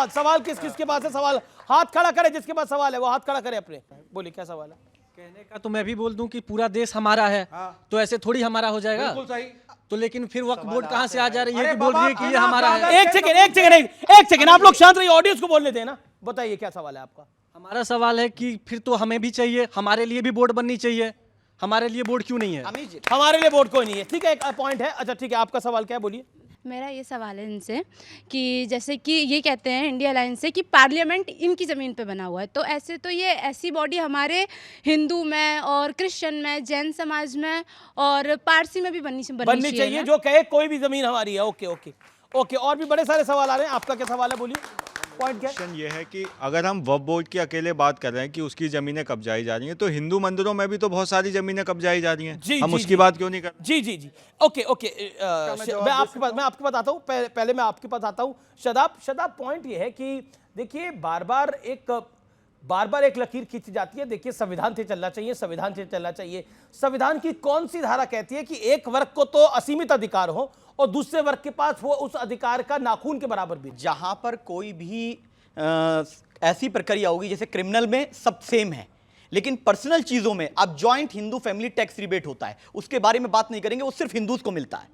A: सवाल किसके पास है? सवाल हाथ खड़ा करे, जिसके पास सवाल है वो हाथ खड़ा करे अपने। बोलिए क्या सवाल है?
P: कहने का तो मैं भी बोल दूं कि पूरा देश हमारा है, तो ऐसे थोड़ी हमारा हो जाएगा।
D: बिल्कुल सही।
P: तो लेकिन फिर वक्फ बोर्ड कहां से आ जा रही है कि बोल रही है कि ये हमारा है?
A: एक सेकंड आप लोग शांत रहिए, ऑडियंस को बोलने देना। बताइए क्या सवाल है आपका?
P: हमारा सवाल है कि फिर तो हमें भी चाहिए, हमारे लिए भी बोर्ड बननी चाहिए, हमारे लिए बोर्ड क्यों नहीं है?
A: हमारे लिए बोर्ड कोई नहीं है, ठीक है, एक पॉइंट है। अच्छा ठीक है, आपका सवाल क्या है, बोलिए।
Q: मेरा ये सवाल है इनसे कि जैसे कि ये कहते हैं इंडिया अलायंस से कि पार्लियामेंट इनकी ज़मीन पे बना हुआ है, तो ऐसे तो ये ऐसी बॉडी हमारे हिंदू में और क्रिश्चियन में, जैन समाज में और पारसी में भी बननी चाहिए
A: जो कहे कोई भी ज़मीन हमारी है। ओके, और भी बड़े सारे सवाल आ रहे हैं। आपका क्या सवाल है, बोलिए। पॉइंट क्या
R: ये है कि अगर हम वक्फ बोर्ड की अकेले बात कर रहे हैं कि उसकी जमीनें कब्जाई जा रही हैं, तो हिंदू मंदिरों में भी तो बहुत सारी जमीनें कब्जाई जा रही हैं, हम उसकी बात क्यों नहीं कर?
A: जी ओके मैं आपके पास आता हूँ, पहले मैं आपके पास आता हूँ। शदाब, पॉइंट ये है कि देखिए बार बार एक लकीर खींची जाती है। देखिए संविधान से चलना चाहिए। संविधान की कौन सी धारा कहती है कि एक वर्ग को तो असीमित अधिकार हो और दूसरे वर्ग के पास वो उस अधिकार का नाखून के बराबर भी?
M: जहां पर कोई भी ऐसी प्रक्रिया होगी, जैसे क्रिमिनल में सब सेम है, लेकिन पर्सनल चीजों में अब joint Hindu family tax rebate होता है, उसके बारे में बात नहीं करेंगे, वो सिर्फ हिंदूज को मिलता है,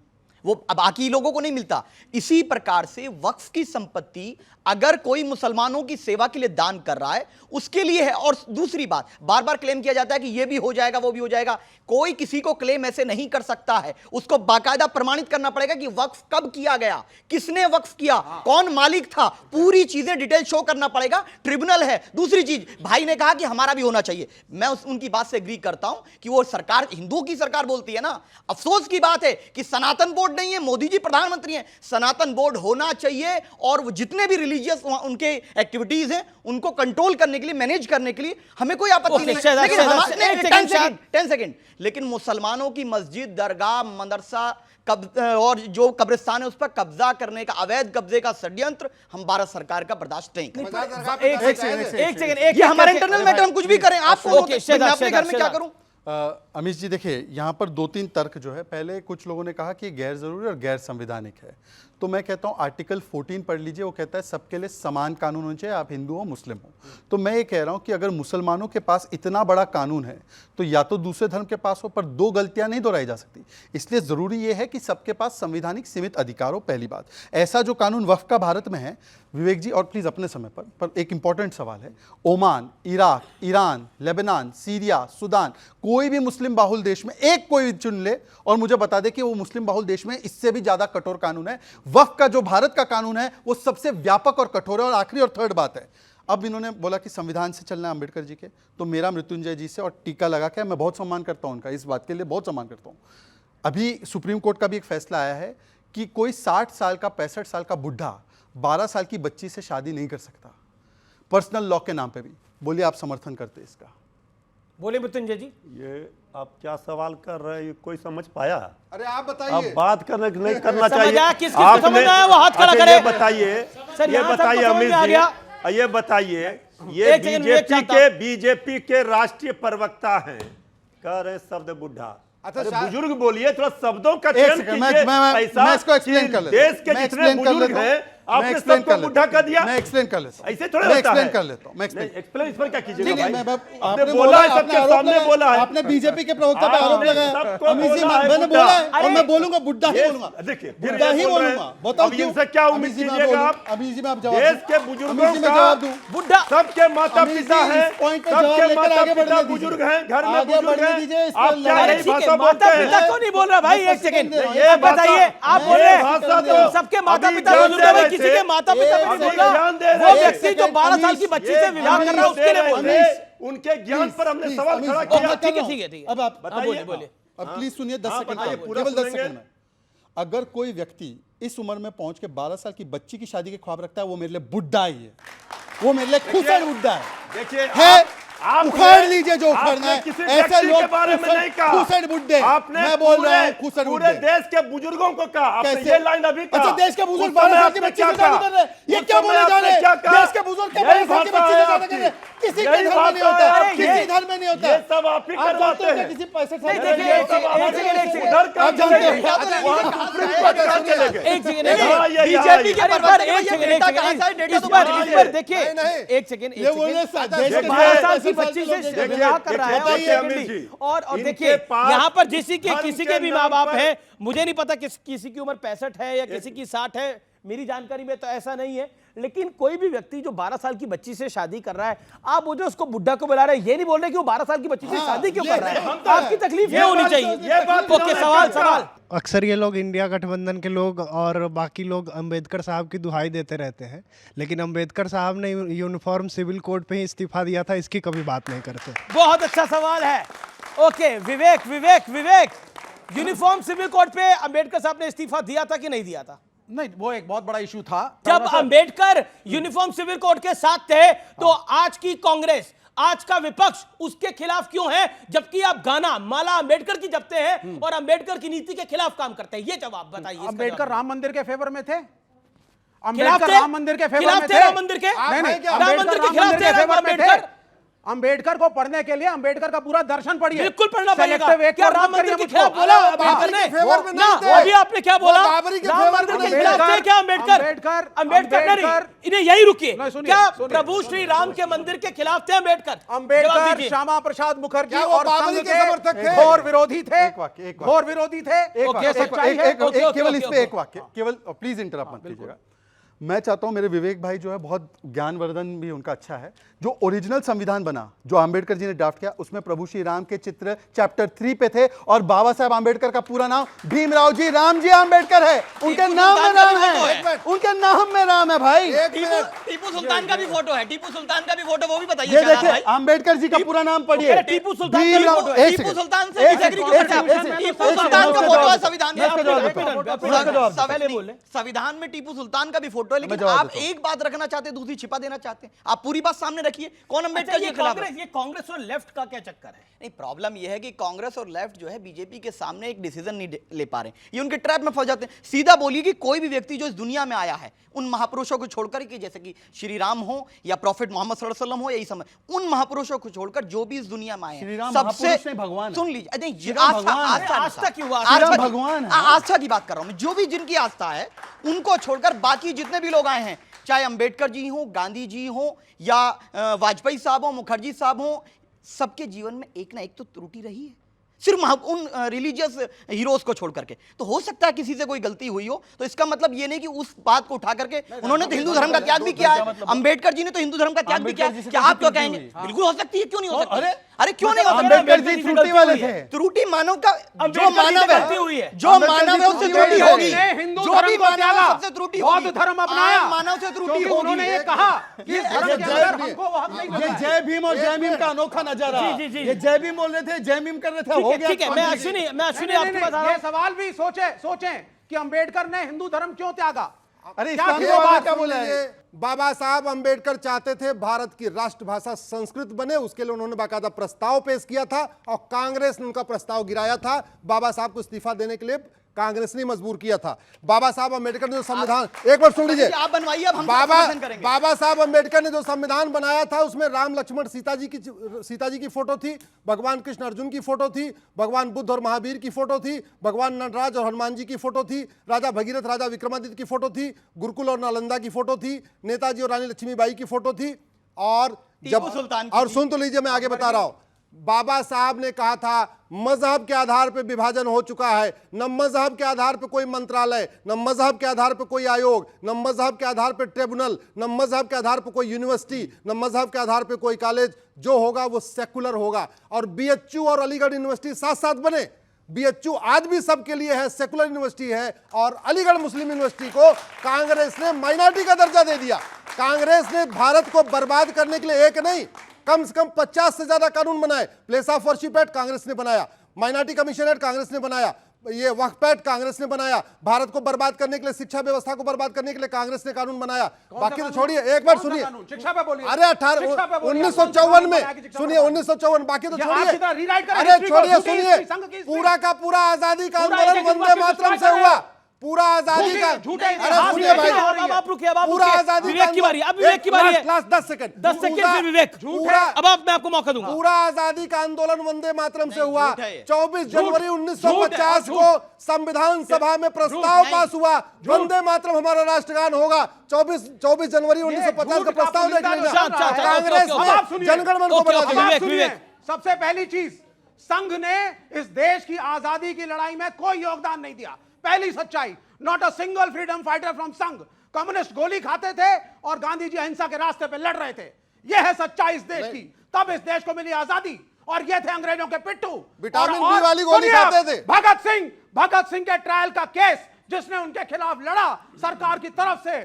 M: वो बाकी लोगों को नहीं मिलता। इसी प्रकार से वक्फ की संपत्ति अगर कोई मुसलमानों की सेवा के लिए दान कर रहा है उसके लिए है। और दूसरी बात, बार बार क्लेम किया जाता है कि ये भी हो जाएगा वो भी हो जाएगा। कोई किसी को क्लेम ऐसे नहीं कर सकता है, उसको बाकायदा प्रमाणित करना पड़ेगा कि वक्फ कब किया गया, किसने वक्फ किया, कौन मालिक था, पूरी चीजें डिटेल शो करना पड़ेगा। ट्रिब्यूनल है। दूसरी चीज, भाई ने कहा कि हमारा भी होना चाहिए, मैं उनकी बात से एग्री करता हूं कि वो सरकार, हिंदुओं की सरकार बोलती है ना। अफसोस की बात है कि सनातन बोर्ड नहीं है, मोदी जी प्रधानमंत्री हैं, सनातन बोर्ड होना चाहिए और वो जितने भी रिलीजियस उनके एक्टिविटीज हैं उनको कंट्रोल करने के लिए, मैनेज करने के लिए हमें कोई आपत्ति नहीं है। लेकिन 10 सेकंड, लेकिन मुसलमानों की मस्जिद, दरगाह, मदरसा और जो कब्रिस्तान है उस पर कब्जा करने का, अवैध कब्जे का षड्यंत्र हम भारत सरकार का बर्दाश्त नहीं करेंगे।
A: एक सेकंड,
M: ये हमारा इंटरनल मैटर, हम कुछ भी करें, आपको अपने घर में क्या करूं?
N: अमीश जी देखिए, यहाँ पर 2-3 तर्क जो है, पहले कुछ लोगों ने कहा कि गैर जरूरी और गैर संवैधानिक है, तो मैं कहता हूँ आर्टिकल 14 पढ़ लीजिए, वो कहता है सबके लिए समान कानून होना चाहिए, आप हिंदू हो मुस्लिम हो। तो मैं ये कह रहा हूँ कि अगर मुसलमानों के पास इतना बड़ा कानून है तो या तो दूसरे धर्म के पास हो, पर 2 गलतियां नहीं दोहराई जा सकती। इसलिए ज़रूरी ये है कि सबके पास संवैधानिक सीमित अधिकार हो। पहली बात, ऐसा जो कानून वक्फ का भारत में है, विवेक जी, और प्लीज़ अपने समय पर एक इंपॉर्टेंट सवाल है, Oman, Iraq, Iran, Lebanon, Syria, Sudan, कोई भी मुस्लिम बाहुल देश में एक कोई चुन ले और मुझे बता दे कि वो मुस्लिम बाहुल देश में इससे भी ज़्यादा कठोर कानून है। वक्फ का जो भारत का कानून है वो सबसे व्यापक और कठोर है। और आखिरी और थर्ड बात है, अब इन्होंने बोला कि संविधान से चलना है अम्बेडकर जी के, तो मेरा मृत्युंजय जी से और टीका लगा के, मैं बहुत सम्मान करता हूं उनका, इस बात के लिए बहुत सम्मान करता हूं। अभी सुप्रीम कोर्ट का भी एक फैसला आया है कि कोई 60 साल का, 65 साल का बुढ़ा 12 साल की बच्ची से शादी नहीं कर सकता, पर्सनल लॉ के नाम पे भी। बोलिए आप समर्थन करते इसका?
A: बोले मृत्युंजय जी।
E: ये आप क्या सवाल कर रहे हैं, कोई समझ पाया?
N: अरे आप बताइए।
E: आप बात करने नहीं करना चाहिए।
A: आपने
E: ये बताइए अमित जी, ये बताइए, ये बीजेपी के राष्ट्रीय प्रवक्ता हैं, कह रहे शब्द बुढ़ा। अच्छा, बुजुर्ग बोलिए, थोड़ा शब्दों का चयन कीजिए।
N: मैं इसको एक्सप्लेन कर लेता हूं।
E: देश के जितने बुजुर्ग हैं आपने सबको बुढ़ा कर दिया।
N: मैं एक्सप्लेन कर लेता हूं।
E: ऐसे थोड़ा होता है।
N: एक्सप्लेन कर लेता हूं। मैं
E: एक्सप्लेन इस पर क्या कीजिएगा भाई?
N: आपने बोला है, सबके सामने बोला है, आपने बीजेपी के प्रवक्ता पे आरोप लगाया। अमित जी, मैंने बोला है और मैं बोलूंगा बुढ़ा ही बोलूंगा।
E: देखिए,
N: बुढ़ा ही बोलूंगा। बताओ क्यों?
E: इनसे क्या उम्मीद कीजिएगा आप?
N: अमित जी, मैं आप जवाब
E: देश के बुजुर्गों का
N: जवाब दूं।
A: बुढ़ा
E: सबके माता पिता हैं, सबके माता पिता बुजुर्ग हैं, घर में बुजुर्ग हैं। आप क्या यही भाषा बोलते हैं?
A: क्यों नहीं बोल रहा भाई? एक सेकंड, ये बताइए, आप बोल रहे हैं सबके माता पिता बुजुर्ग हैं, किसी के माता पिता वो व्यक्ति जो 12 साल की बच्ची से विवाह कर रहा है उसके लिए बोल रहे हैं।
E: उनके ज्ञान पर हमने सवाल खड़ा किया।
A: ठीक है।
N: अब आप बोलिए। अब प्लीज सुनिए, 10 सेकंड, केवल 10 सेकंड में। अगर कोई व्यक्ति इस उम्र में पहुंच के 12 साल की बच्ची की शादी के ख्वाब रखता है, वो मेरे लिए बुढ़ा ही है, वो मेरे लिए खुसड़ बुढ़ा है।
E: देखिए,
N: आप उखाड़ लीजिए जो उखाड़ना है। ऐसे लोग
E: के बारे में नहीं कहा,
N: खुसड़ बुड्ढे।
E: आपने
N: मैं बोल रहा हूं खुसड़ बुड्ढे।
E: पूरे देश के बुजुर्गों को कहा। आपने ये लाइन अभी कहा।
N: अच्छा, देश के बुजुर्ग 12 साल की बच्ची से शादी कर रहे हैं, ये क्या बोले जा रहे हैं? देश के बुजुर्ग के 12 साल की बच्ची से शादी कर रहे हैं, किसी के धर्म में नहीं होता है, किसी धर्म में नहीं होता है।
E: सब आप ही करवाते हैं।
N: किसी 65 साल
A: आप जानते हैं बीजेपी के पर देखिए, एक सेकंड, 12 साल की बच्ची से विवाह कर रहा है। और देखिए, यहाँ पर किसी के भी माँ बाप हैं, मुझे नहीं पता किसी की उम्र 65 है या किसी की 60 है, मेरी जानकारी में तो ऐसा नहीं है। लेकिन कोई भी व्यक्ति जो 12 साल की बच्ची से शादी कर रहा है, आप मुझे उसको बुढ़ा को बुला रहे हैं, ये नहीं बोल रहे कि वो 12 साल की बच्ची से शादी क्यों कर रहा है। आपकी तकलीफ ये होनी चाहिए। ओके, सवाल।
S: अक्सर ये लोग इंडिया गठबंधन के लोग और बाकी लोग अंबेडकर साहब की दुहाई देते रहते हैं, लेकिन अंबेडकर साहब ने यूनिफॉर्म सिविल कोड पे ही इस्तीफा दिया था, इसकी कभी बात नहीं करते।
A: बहुत अच्छा सवाल है। ओके, विवेक, यूनिफॉर्म सिविल कोड पे अंबेडकर साहब ने इस्तीफा दिया था कि नहीं दिया था?
D: नहीं, वो एक बहुत बड़ा इशू था।
A: जब अंबेडकर यूनिफॉर्म सिविल कोड के साथ थे तो आज की कांग्रेस, आज का विपक्ष उसके खिलाफ क्यों है, जबकि आप गाना माला अंबेडकर की जपते हैं और अंबेडकर की नीति के खिलाफ काम करते हैं? ये जवाब बताइए।
D: अंबेडकर राम मंदिर के फेवर में थे? अंबेडकर राम मंदिर के फेवर में थे?
A: राम मंदिर के? नहीं, राम मंदिर के खिलाफ थे अंबेडकर।
D: अंबेडकर को पढ़ने के लिए अंबेडकर का पूरा दर्शन पढ़िए।
A: बिल्कुल पढ़ना पड़ेगा।
D: Selective एक
A: क्या
D: और
A: राम
D: मत करिए
A: मंदिर के
D: मुझको।
A: खिलाफ बोला अंबेडकर ने?
C: फेवर में
A: ना,
C: नहीं थे।
A: अभी आपने क्या बोला?
C: वो बाबरी के
A: राम
C: फेवर
A: मंदिर
C: में
A: के
C: नहीं
A: खिलाफ
C: थे।
A: थे क्या अंबेडकर नहीं, यही रुकिए। क्या प्रभु श्री राम के मंदिर के खिलाफ थे अंबेडकर?
D: अंबेडकर श्यामा प्रसाद मुखर्जी
C: क्या वो
D: और
C: बाबरी
D: संघ
C: के समर्थक थे?
D: घोर विरोधी थे,
N: एक वाक्य, एक वाक्य।
D: घोर विरोधी थे।
N: एक
D: ये सच्चाई है।
N: केवल इस पे एक वाक्य, केवल प्लीज इंटरप्ट मत कीजिएगा। मैं चाहता हूं मेरे विवेक भाई जो है बहुत ज्ञानवर्धन भी उनका अच्छा है, जो ओरिजिनल संविधान बना जो अंबेडकर जी ने ड्राफ्ट किया उसमें प्रभु श्री राम के चित्र चैप्टर 3 पे थे और बाबा साहब अंबेडकर का पूरा नाम भीमराव जी रामजी अंबेडकर है। उनके नाम में राम है, उनके नाम में राम है भाई।
M: टीपू सुल्तान का भी फोटो है, टीपू सुल्तान का भी फोटो, वो भी बताइए।
N: ये देखिए अंबेडकर जी का पूरा नाम पढ़िए।
A: टीपू सुल्तान का फोटो है।
M: टीपू सुल्तान से डिसएग्री क्यों करते हैं? टीपू सुल्तान का फोटो है संविधान में। संविधान में टीपू सुल्तान का भी फोटो है, लेकिन आप एक बात रखना चाहते हैं, दूसरी छिपा देना चाहते हैं। आप पूरी बात सामने रखिए। कौन अंबेडकर के खिलाफ है?
A: ये कांग्रेस और लेफ्ट का क्या चक्कर है?
M: नहीं, प्रॉब्लम ये है कि कांग्रेस और लेफ्ट जो है बीजेपी के सामने एक डिसीजन नहीं ले पा रहे, ये उनके ट्रैप में फंस जाते हैं। सीधा बोलिए कि कोई भी व्यक्ति जो इस दुनिया में आया है उन महापुरुषों को छोड़कर, कि जैसे कि श्री राम हो या प्रॉफिट मोहम्मद सल्लल्लाहु अलैहि वसल्लम हो या यही समय, उन महापुरुषों को छोड़कर जो भी इस दुनिया में आए हैं सबसे
N: भगवान
M: सुन लीजिए। नहीं,
A: आस्था क्यों?
N: भगवान
M: आस्था की बात कर रहा हूं मैं। जो भी जिनकी आस्था है उनको छोड़कर बाकी जितने भी लोग आए हैं, चाहे अंबेडकर जी हो, गांधी जी हो या वाजपेयी साहब हो, मुखर्जी साहब हो, सबके जीवन में एक ना एक तो त्रुटि रही है, सिर्फ उन रिलीजियस हीरोज को छोड़ करके। तो हो सकता है किसी से कोई गलती हुई हो, तो इसका मतलब ये नहीं कि उस बात को उठा करके उन्होंने तो हिंदू धर्म का त्याग भी किया है। अंबेडकर जी ने तो हिंदू धर्म का त्याग भी किया है। क्या आप क्या कहेंगे? बिल्कुल हो सकती है, क्यों नहीं हो सकती? अरे क्यों नहीं हो सकती?
N: अंबेडकर जी त्रुटि वाले थे।
M: त्रुटि मानव का, जो मानव है, जो मानव है उससे त्रुटि होगी। जो भी मानव है सबसे त्रुटि होगी।
D: बौद्ध धर्म अपनाया,
M: मानव से त्रुटि होगी।
D: उन्होंने ये कहा कि धर्म के अंदर हमको वो हक नहीं मिला है।
N: जय भीम और जय भीम का अनोखा नजारा। ये जय भीम बोल रहे थे, जय भीम कर रहे थे, हो गया।
A: ठीक है, मैं अश्विनी आपके पास आ रहा
D: ये सवाल भी सोचें कि अंबेडकर ने हिंदू धर्म क्यों त्यागा?
N: अरे
D: क्या
C: क्या बोले? बाबा साहब अंबेडकर चाहते थे भारत की राष्ट्रभाषा संस्कृत बने, उसके लिए उन्होंने बाकायदा प्रस्ताव पेश किया था और कांग्रेस ने उनका प्रस्ताव गिराया था। बाबा साहब को इस्तीफा देने के लिए कांग्रेस ने मजबूर किया था। बाबा साहब अंबेडकर ने जो संविधान, एक बार सुन लीजिए,
M: आप बनवाइए, अब हम
C: बाबा साहब अंबेडकर ने जो संविधान बनाया था उसमें राम लक्ष्मण सीता जी की फोटो थी, भगवान कृष्ण अर्जुन की फोटो थी, भगवान बुद्ध और महावीर की फोटो थी, भगवान नटराज और हनुमान जी की फोटो थी, राजा भगीरथ राजा विक्रमादित्य की फोटो थी, गुरुकुल और नालंदा की फोटो थी, नेताजी और रानी लक्ष्मीबाई की फोटो थी। और जब सुन तो लीजिए, मैं आगे बता रहा हूं। बाबा साहब ने कहा था मजहब के आधार पर विभाजन हो चुका है, न मजहब के आधार पर कोई मंत्रालय, न मजहब के आधार पर कोई आयोग, न मजहब के आधार पर ट्रिब्यूनल, न मजहब के आधार पर कोई यूनिवर्सिटी, न मजहब के आधार पर कोई कॉलेज। जो होगा वो सेकुलर होगा। और बीएचयू और अलीगढ़ यूनिवर्सिटी साथ साथ बने। बीएचयू आज भी सबके लिए है, सेकुलर यूनिवर्सिटी है। और अलीगढ़ मुस्लिम यूनिवर्सिटी को कांग्रेस ने माइनॉरिटी का दर्जा दे दिया। कांग्रेस ने भारत को बर्बाद करने के लिए एक नहीं, कम से कम 50 से ज्यादा कानून बनाए। Place of worship act Congress ने बनाया, माइनॉरिटी कमीशन एक्ट कांग्रेस ने बनाया, ये वक्फ एक्ट कांग्रेस ने बनाया। भारत को बर्बाद करने के लिए, शिक्षा व्यवस्था को बर्बाद करने के लिए कांग्रेस ने कानून बनाया। बाकी तो छोड़िए, एक बार सुनिए।
D: शिक्षा पे बोलिए।
C: अरे 1954 में सुनिए, 1954, बाकी तो छोड़िए। अरे छोड़िए, सुनिए, पूरा का पूरा आजादी का आंदोलन वंदे मातरम से हुआ। पूरा आजादी का, अरे सुनिए भाई,
A: आप रुकिए,
C: पूरा आजादी
A: विवेक की बारी, अब विवेक की बारी है।
C: लास्ट 10 सेकंड,
A: 10 सेकंड फिर विवेक।
C: पूरा,
A: अब मैं आपको मौका दूंगा।
C: पूरा आजादी का आंदोलन वंदे मातरम से हुआ। 24 जनवरी 1950 को संविधान सभा में प्रस्ताव पास हुआ, वंदे मातरम हमारा राष्ट्रगान होगा। 24 जनवरी 1950 का प्रस्ताव देख लेना। कांग्रेस ने जनगण मन को बना दिया।
D: सबसे पहली चीज, संघ ने इस देश की आजादी की लड़ाई में कोई योगदान नहीं दिया। पहली सच्चाई, not a single freedom fighter from संघ। कम्युनिस्ट गोली खाते थे और गांधी जी अहिंसा के रास्ते पे लड़ रहे थे। यह है सच्चाई इस देश की। तब इस देश को मिली आजादी। और ये थे अंग्रेजों के पिट्ठू,
C: विटामिन बी वाली गोली खाते थे।
D: भगत सिंह के ट्रायल का केस, जिसने उनके खिलाफ लड़ा, सरकार की तरफ से,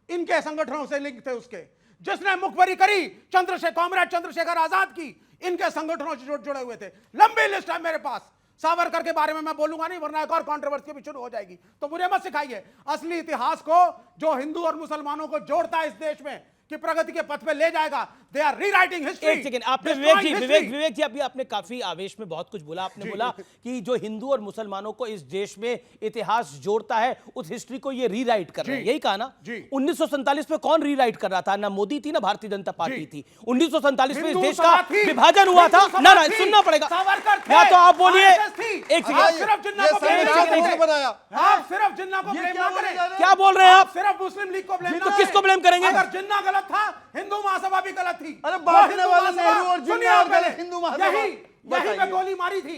D: इनके संगठनों से लिंक थे उसके। जिसने मुखबरी करी कॉमरेड चंद्रशेखर आजाद की, इनके संगठनों से जुड़े हुए थे। लंबी लिस्ट है मेरे पास। सावरकर के बारे में मैं बोलूंगा नहीं, वरना एक और कंट्रोवर्सी भी शुरू हो जाएगी। तो मुझे मत सिखाइए। असली इतिहास को, जो हिंदू और मुसलमानों को जोड़ता है इस देश में, कि प्रगति के पथ पे ले जाएगा। They are rewriting history.
A: एक सेकंड, आपने विवेक जी अभी आपने काफी आवेश में बहुत कुछ बोला। आपने बोला कि जो हिंदू और मुसलमानों को इस देश में इतिहास जोड़ता है, उस हिस्ट्री को ये रीराइट कर रहे हैं, यही कहा ना? 1947 में कौन रीराइट कर रहा था? ना मोदी थी ना भारतीय जनता पार्टी थी। 1947 में इस देश का विभाजन हुआ था ना, सुनना पड़ेगा। या तो आप बोलिए, एक सेकंड,
D: आप सिर्फ जिन्ना को ब्लेम ना करें।
A: क्या बोल रहे हैं आप?
D: सिर्फ मुस्लिम लीग को ब्लेम ना
A: तो किसको ब्लेम करेंगे?
D: अगर जिन्ना गलत था, हिंदू महासभा भी गलत थी।
N: अरे बांटने वाले नेहरू और जिन्ना और गलत, हिंदू महासभा
D: यही पे गोली मारी थी।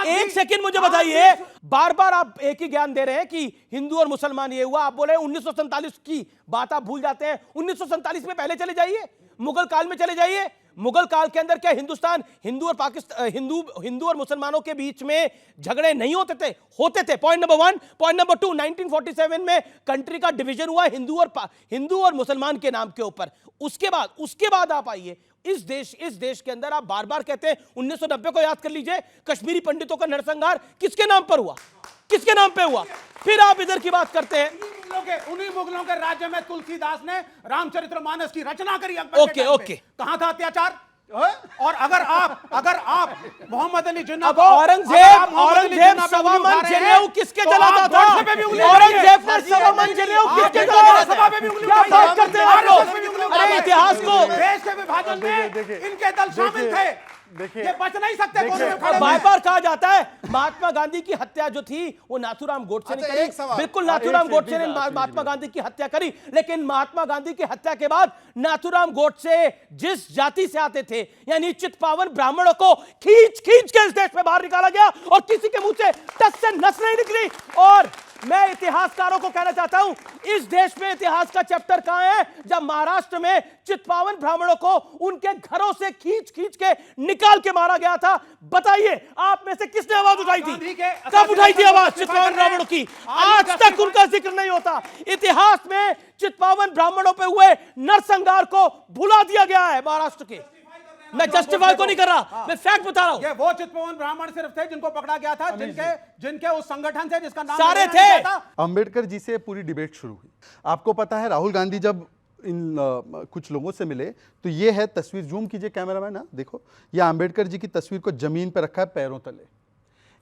A: एक सेकंड मुझे बताइए, बार बार आप एक ही ज्ञान दे रहे हैं कि हिंदू और मुसलमान ये हुआ। आप बोले 1947 की बात आप भूल जाते हैं। 1947 में पहले चले जाइए, मुगल काल में चले जाइए। मुगल काल के अंदर क्या हिंदुस्तान, हिंदू और पाकिस्तान, हिंदू और मुसलमानों के बीच में झगड़े नहीं होते थे? होते थे। Point number 1। पॉइंट नंबर 2, 1947 में कंट्री का डिवीजन हुआ हिंदू और मुसलमान के नाम के ऊपर। उसके बाद आप आइए, इस देश के अंदर आप बार बार कहते हैं 1990 को याद कर लीजिए, कश्मीरी पंडितों का नरसंहार किसके नाम पर हुआ? किसके नाम पे हुआ? फिर आप इधर की बात करते हैं।
D: उन्हीं मुगलों के राज्य में तुलसीदास ने रामचरितमानस की रचना करी।
A: ओके।
D: कहां था अत्याचार? और अगर आप मोहम्मद अली जिन्ना को
A: औरंगजेब सवा मन जनेऊ किसके जलाता था? औरंगजेब पर सवा मन जनेऊ किसके जलाता था? क्या बात करते हैं आप लोग? अरे इतिहास को,
D: देश के विभाजन में इनके दल शामिल थे। ये बच नहीं सकते।
A: बार बार कहा जाता है महात्मा गांधी की हत्या जो थी वो नाथूराम गोडसे ने करी। बिल्कुल, नाथूराम गोडसे ने महात्मा गांधी की हत्या करी, लेकिन महात्मा गांधी की हत्या के बाद नाथूराम गोडसे जिस जाति से आते थे, यानी चितपावन ब्राह्मणों को खींच के इस देश में बाहर निकाला गया और किसी के मुंह से टस से नस नहीं निकली। और मैं इतिहासकारों को कहना चाहता हूं, इस देश में इतिहास का चैप्टर कहां है जब महाराष्ट्र में चितपावन ब्राह्मणों को उनके घरों से खींच के निकाल के मारा गया था? बताइए, आप में से किसने आवाज उठाई थी? कब उठाई थी आवाज चितपावन ब्राह्मणों की? आज तक उनका जिक्र नहीं होता। इतिहास में चितपावन ब्राह्मणों पे हुए नरसंहार को भुला दिया गया है महाराष्ट्र के। मैं जस्टिफाई को नहीं कर रहा, मैं फैक्ट बता रहा हूं।
D: ये वो चितपावन ब्राह्मण सिर्फ थे जिनको पकड़ा गया था, जिनके उस संगठन से जिसका नाम
A: सारे थे।
N: अंबेडकर जी से पूरी डिबेट शुरू हुई। आपको पता है राहुल गांधी जब इन कुछ लोगों से मिले तो ये है तस्वीर, जूम कीजिए कैमरामैन ना, देखो ये अंबेडकर जी की तस्वीर को जमीन पर रखा है पैरों तले।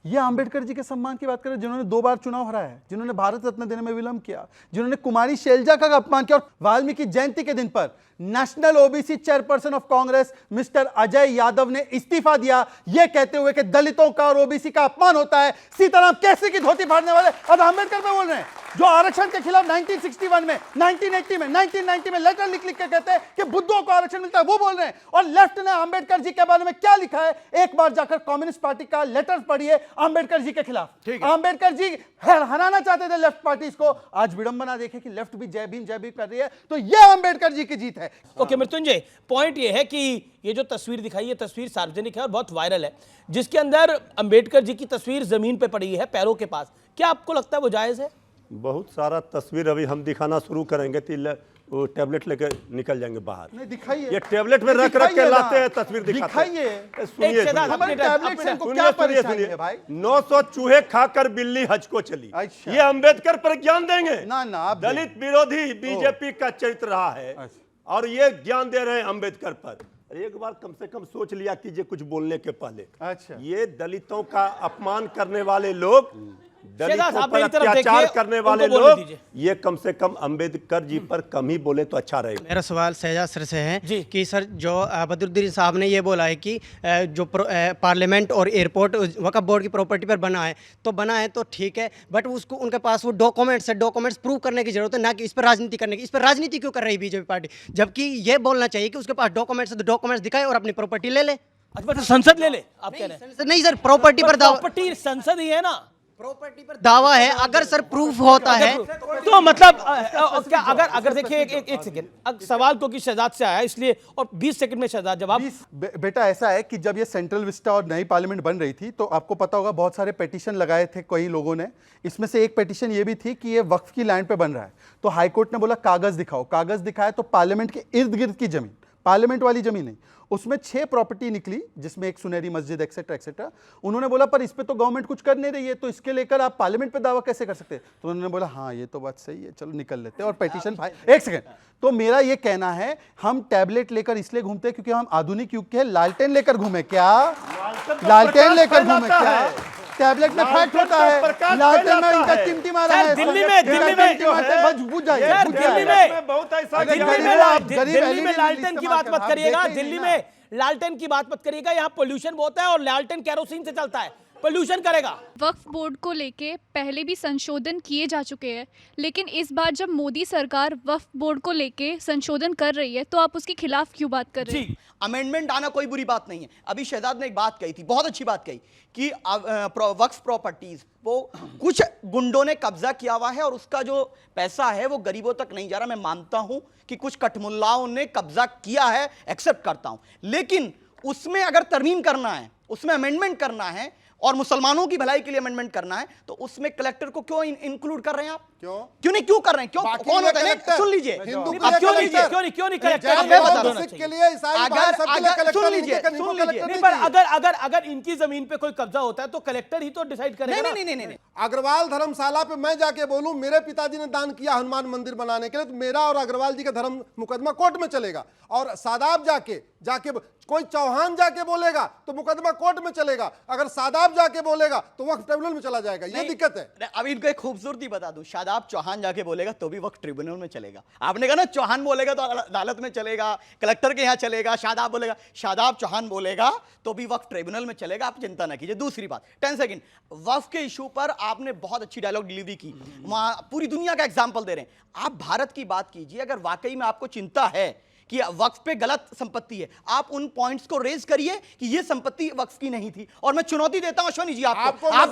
N: ये अंबेडकर जी के सम्मान की बात करें, जिन्होंने 2 बार चुनाव हराया है, जिन्होंने भारत रत्न देने में विलंब किया, जिन्होंने कुमारी शैलजा का अपमान किया और वाल्मीकि जयंती के दिन पर national OBC chairperson of Congress mister Ajay Yadav ने इस्तीफा दिया, यह कहते हुए कि दलितों का और ओबीसी का अपमान होता है। सीताराम केसरी की धोती फाड़ने वाले अब अंबेडकर पे बोल रहे हैं, जो आरक्षण के खिलाफ 1961 में, 1980 में, 1990 में लेटर लिख के कहते हैं कि बुद्धों को आरक्षण मिलता है, वो बोल रहे हैं। और लेफ्ट ने अंबेडकर जी के बारे में क्या लिखा है, एक बार जाकर कम्युनिस्ट पार्टी का लेटर पढ़िए अंबेडकर जी के खिलाफ। अंबेडकर जी हराना चाहते थे लेफ्ट पार्टीज को, आज विडंबना देखे कि लेफ्ट भी जय भीम कर रही है, तो यह अंबेडकर जी की जीत है।
A: ओके मृत्युंजय, पॉइंट ये है कि ये जो तस्वीर दिखाई है, तस्वीर सार्वजनिक है और बहुत वायरल है, जिसके अंदर अंबेडकर जी की तस्वीर जमीन पे पड़ी है पैरों के पास। क्या आपको लगता है वो जायज है?
E: बहुत सारा तस्वीर अभी हम दिखाना शुरू करेंगे तो वो टैबलेट लेकर निकल जाएंगे बाहर।
N: नहीं दिखाइए,
E: ये टैबलेट में रख के लाते हैं, तस्वीर दिखाइए।
N: सुनिए, हमारे टैबलेट से हमको क्या परेशानी है भाई?
E: 900 चूहे खाकर बिल्ली हज को चली। ये अंबेडकर पर ज्ञान देंगे?
N: ना,
E: दलित विरोधी बीजेपी का चरित्र रहा है और ये ज्ञान दे रहे हैं अंबेडकर पर। एक बार कम से कम सोच लिया कीजिए कुछ बोलने के पहले। ये दलितों का अपमान करने वाले लोग, दलितों पर अत्याचार करने वाले लोग, ये कम से कम अंबेडकर जी पर कम ही बोले तो अच्छा रहेगा।
T: मेरा सवाल शहजाद सर से है कि सर जो बदरुद्दीन साहब ने ये बोला है कि जो पार्लियामेंट और एयरपोर्ट वक्फ बोर्ड की प्रॉपर्टी पर बना है तो ठीक है, बट उसको उनके पास वो डॉक्यूमेंट्स है, डॉक्यूमेंट्स प्रूव करने की जरूरत है, ना कि इस पर राजनीति करने की। इस पर राजनीति क्यों कर रही है बीजेपी पार्टी, जबकि ये बोलना चाहिए कि उसके पास डॉक्यूमेंट्स है तो डॉक्यूमेंट्स दिखाए और अपनी प्रॉपर्टी ले ले।
A: अच्छा, संसद ले ले आप कह रहे हैं?
T: नहीं सर, प्रॉपर्टी पर
A: प्रॉपर्टी संसद ही है ना,
T: प्रॉपर्टी पर दावा है। अगर सर प्रूफ होता है
A: तो मतलब क्या, अगर देखिए एक सेकंड, सवाल क्योंकि शहजाद से आया इसलिए, और 20 सेकंड में शहजाद जवाब।
N: बेटा ऐसा है कि जब ये सेंट्रल विस्टा और नई पार्लियामेंट बन रही थी तो आपको पता होगा बहुत सारे पेटिशन लगाए थे कई लोगों ने। इसमें से एक पेटिशन ये भी थी कि ये वक्फ की लैंड पे बन रहा है, तो हाईकोर्ट ने बोला कागज दिखाओ। कागज दिखाया तो पार्लियामेंट के इर्द गिर्द की जमीन, पार्लियामेंट वाली जमीन नहीं, उसमें 6 प्रॉपर्टी निकली जिसमें एक सुनहरी मस्जिद एक्सेट्रा एक्सेट्रा। उन्होंने बोला पर इस पे तो गवर्नमेंट कुछ कर नहीं रही है, तो इसके लेकर आप पार्लियामेंट पे दावा कैसे कर सकते हैं? तो उन्होंने बोला हाँ ये तो बात सही है, चलो निकल लेते हैं और पेटिशन फाइल। एक सेकंड, तो मेरा ये कहना है हम टैबलेट लेकर इसलिए घूमते हैं क्योंकि हम आधुनिक युग के लालटेन लेकर घूमे क्या? लालटेन लेकर घूमे क्या? टैबलेट में फैक्ट होता है, लालटेन में इनका टिमटिमा रहा है।
A: दिल्ली में
N: बुझ जाइए,
A: दिल्ली में लालटेन की बात मत करिएगा, दिल्ली में लालटेन की बात मत करिएगा। यहाँ पोल्यूशन बहुत है और लालटेन केरोसिन से चलता है, पोल्यूशन करेगा।
U: वक्फ बोर्ड को लेके पहले भी संशोधन किए जा चुके हैं, लेकिन इस बार जब मोदी सरकार वक्फ बोर्ड को लेके संशोधन कर रही है तो आप उसके खिलाफ क्यों बात कर रहे हैं?
M: अमेंडमेंट आना कोई बुरी बात नहीं है। अभी शहजाद ने एक बात कही थी, बहुत अच्छी बात कही कि वक्फ प्रॉपर्टीज वो कुछ गुंडों ने कब्जा किया हुआ है और उसका जो पैसा है वो गरीबों तक नहीं जा रहा। मैं मानता हूं कि कुछ कठमुल्लाओं ने कब्जा किया है, एक्सेप्ट करता हूं, लेकिन उसमें अगर तरमीम करना है, उसमें अमेंडमेंट करना है और मुसलमानों की भलाई के लिए अमेंडमेंट करना है तो उसमें कलेक्टर को क्यों इंक्लूड कर रहे हैं आप? क्यों नहीं क्यों कर रहे हैं? क्यों कौन होता है? सुन लीजिए,
A: क्यों नहीं कलेक्टर? अगर इनकी जमीन पे कोई कब्जा होता है तो कलेक्टर ही तो डिसाइड करेगा।
M: नहीं।
C: अग्रवाल धर्मशाला पे मैं जाके बोलूं मेरे पिताजी ने दान किया हनुमान मंदिर बनाने के लिए, तो मेरा और अग्रवाल जी का धर्म मुकदमा कोर्ट में चलेगा। और सादाब जाके कोई चौहान जाके बोलेगा तो मुकदमा कोर्ट में चलेगा, अगर सादाब जाके बोलेगा तो वक्फ ट्रिब्यूनल में चला जाएगा। ये दिक्कत है।
M: अभी इनको एक खूबसूरती बता दूं, शादाब चौहान जाके बोलेगा तो भी वक्फ ट्रिब्यूनल में चलेगा। आपने कहा ना चौहान बोलेगा तो अदालत में चलेगा, कलेक्टर के यहाँ चलेगा, शादाब बोलेगा, शादाब चौहान बोलेगा तो भी वक्फ ट्रिब्यूनल में चलेगा। आप चिंता ना कीजिए। दूसरी बात, 10 सेकंड, वक्फ के इशू पर आपने बहुत अच्छी डायलॉग डिलीवरी की, वहां पूरी दुनिया का एग्जाम्पल दे रहे हैं। आप भारत की बात कीजिए, अगर वाकई में आपको चिंता है कि वक्फ पे गलत संपत्ति है, आप उन पॉइंट्स को रेज करिए कि ये संपत्ति वक्फ की नहीं थी। और मैं चुनौती देता हूं अश्वनी जी आपको आप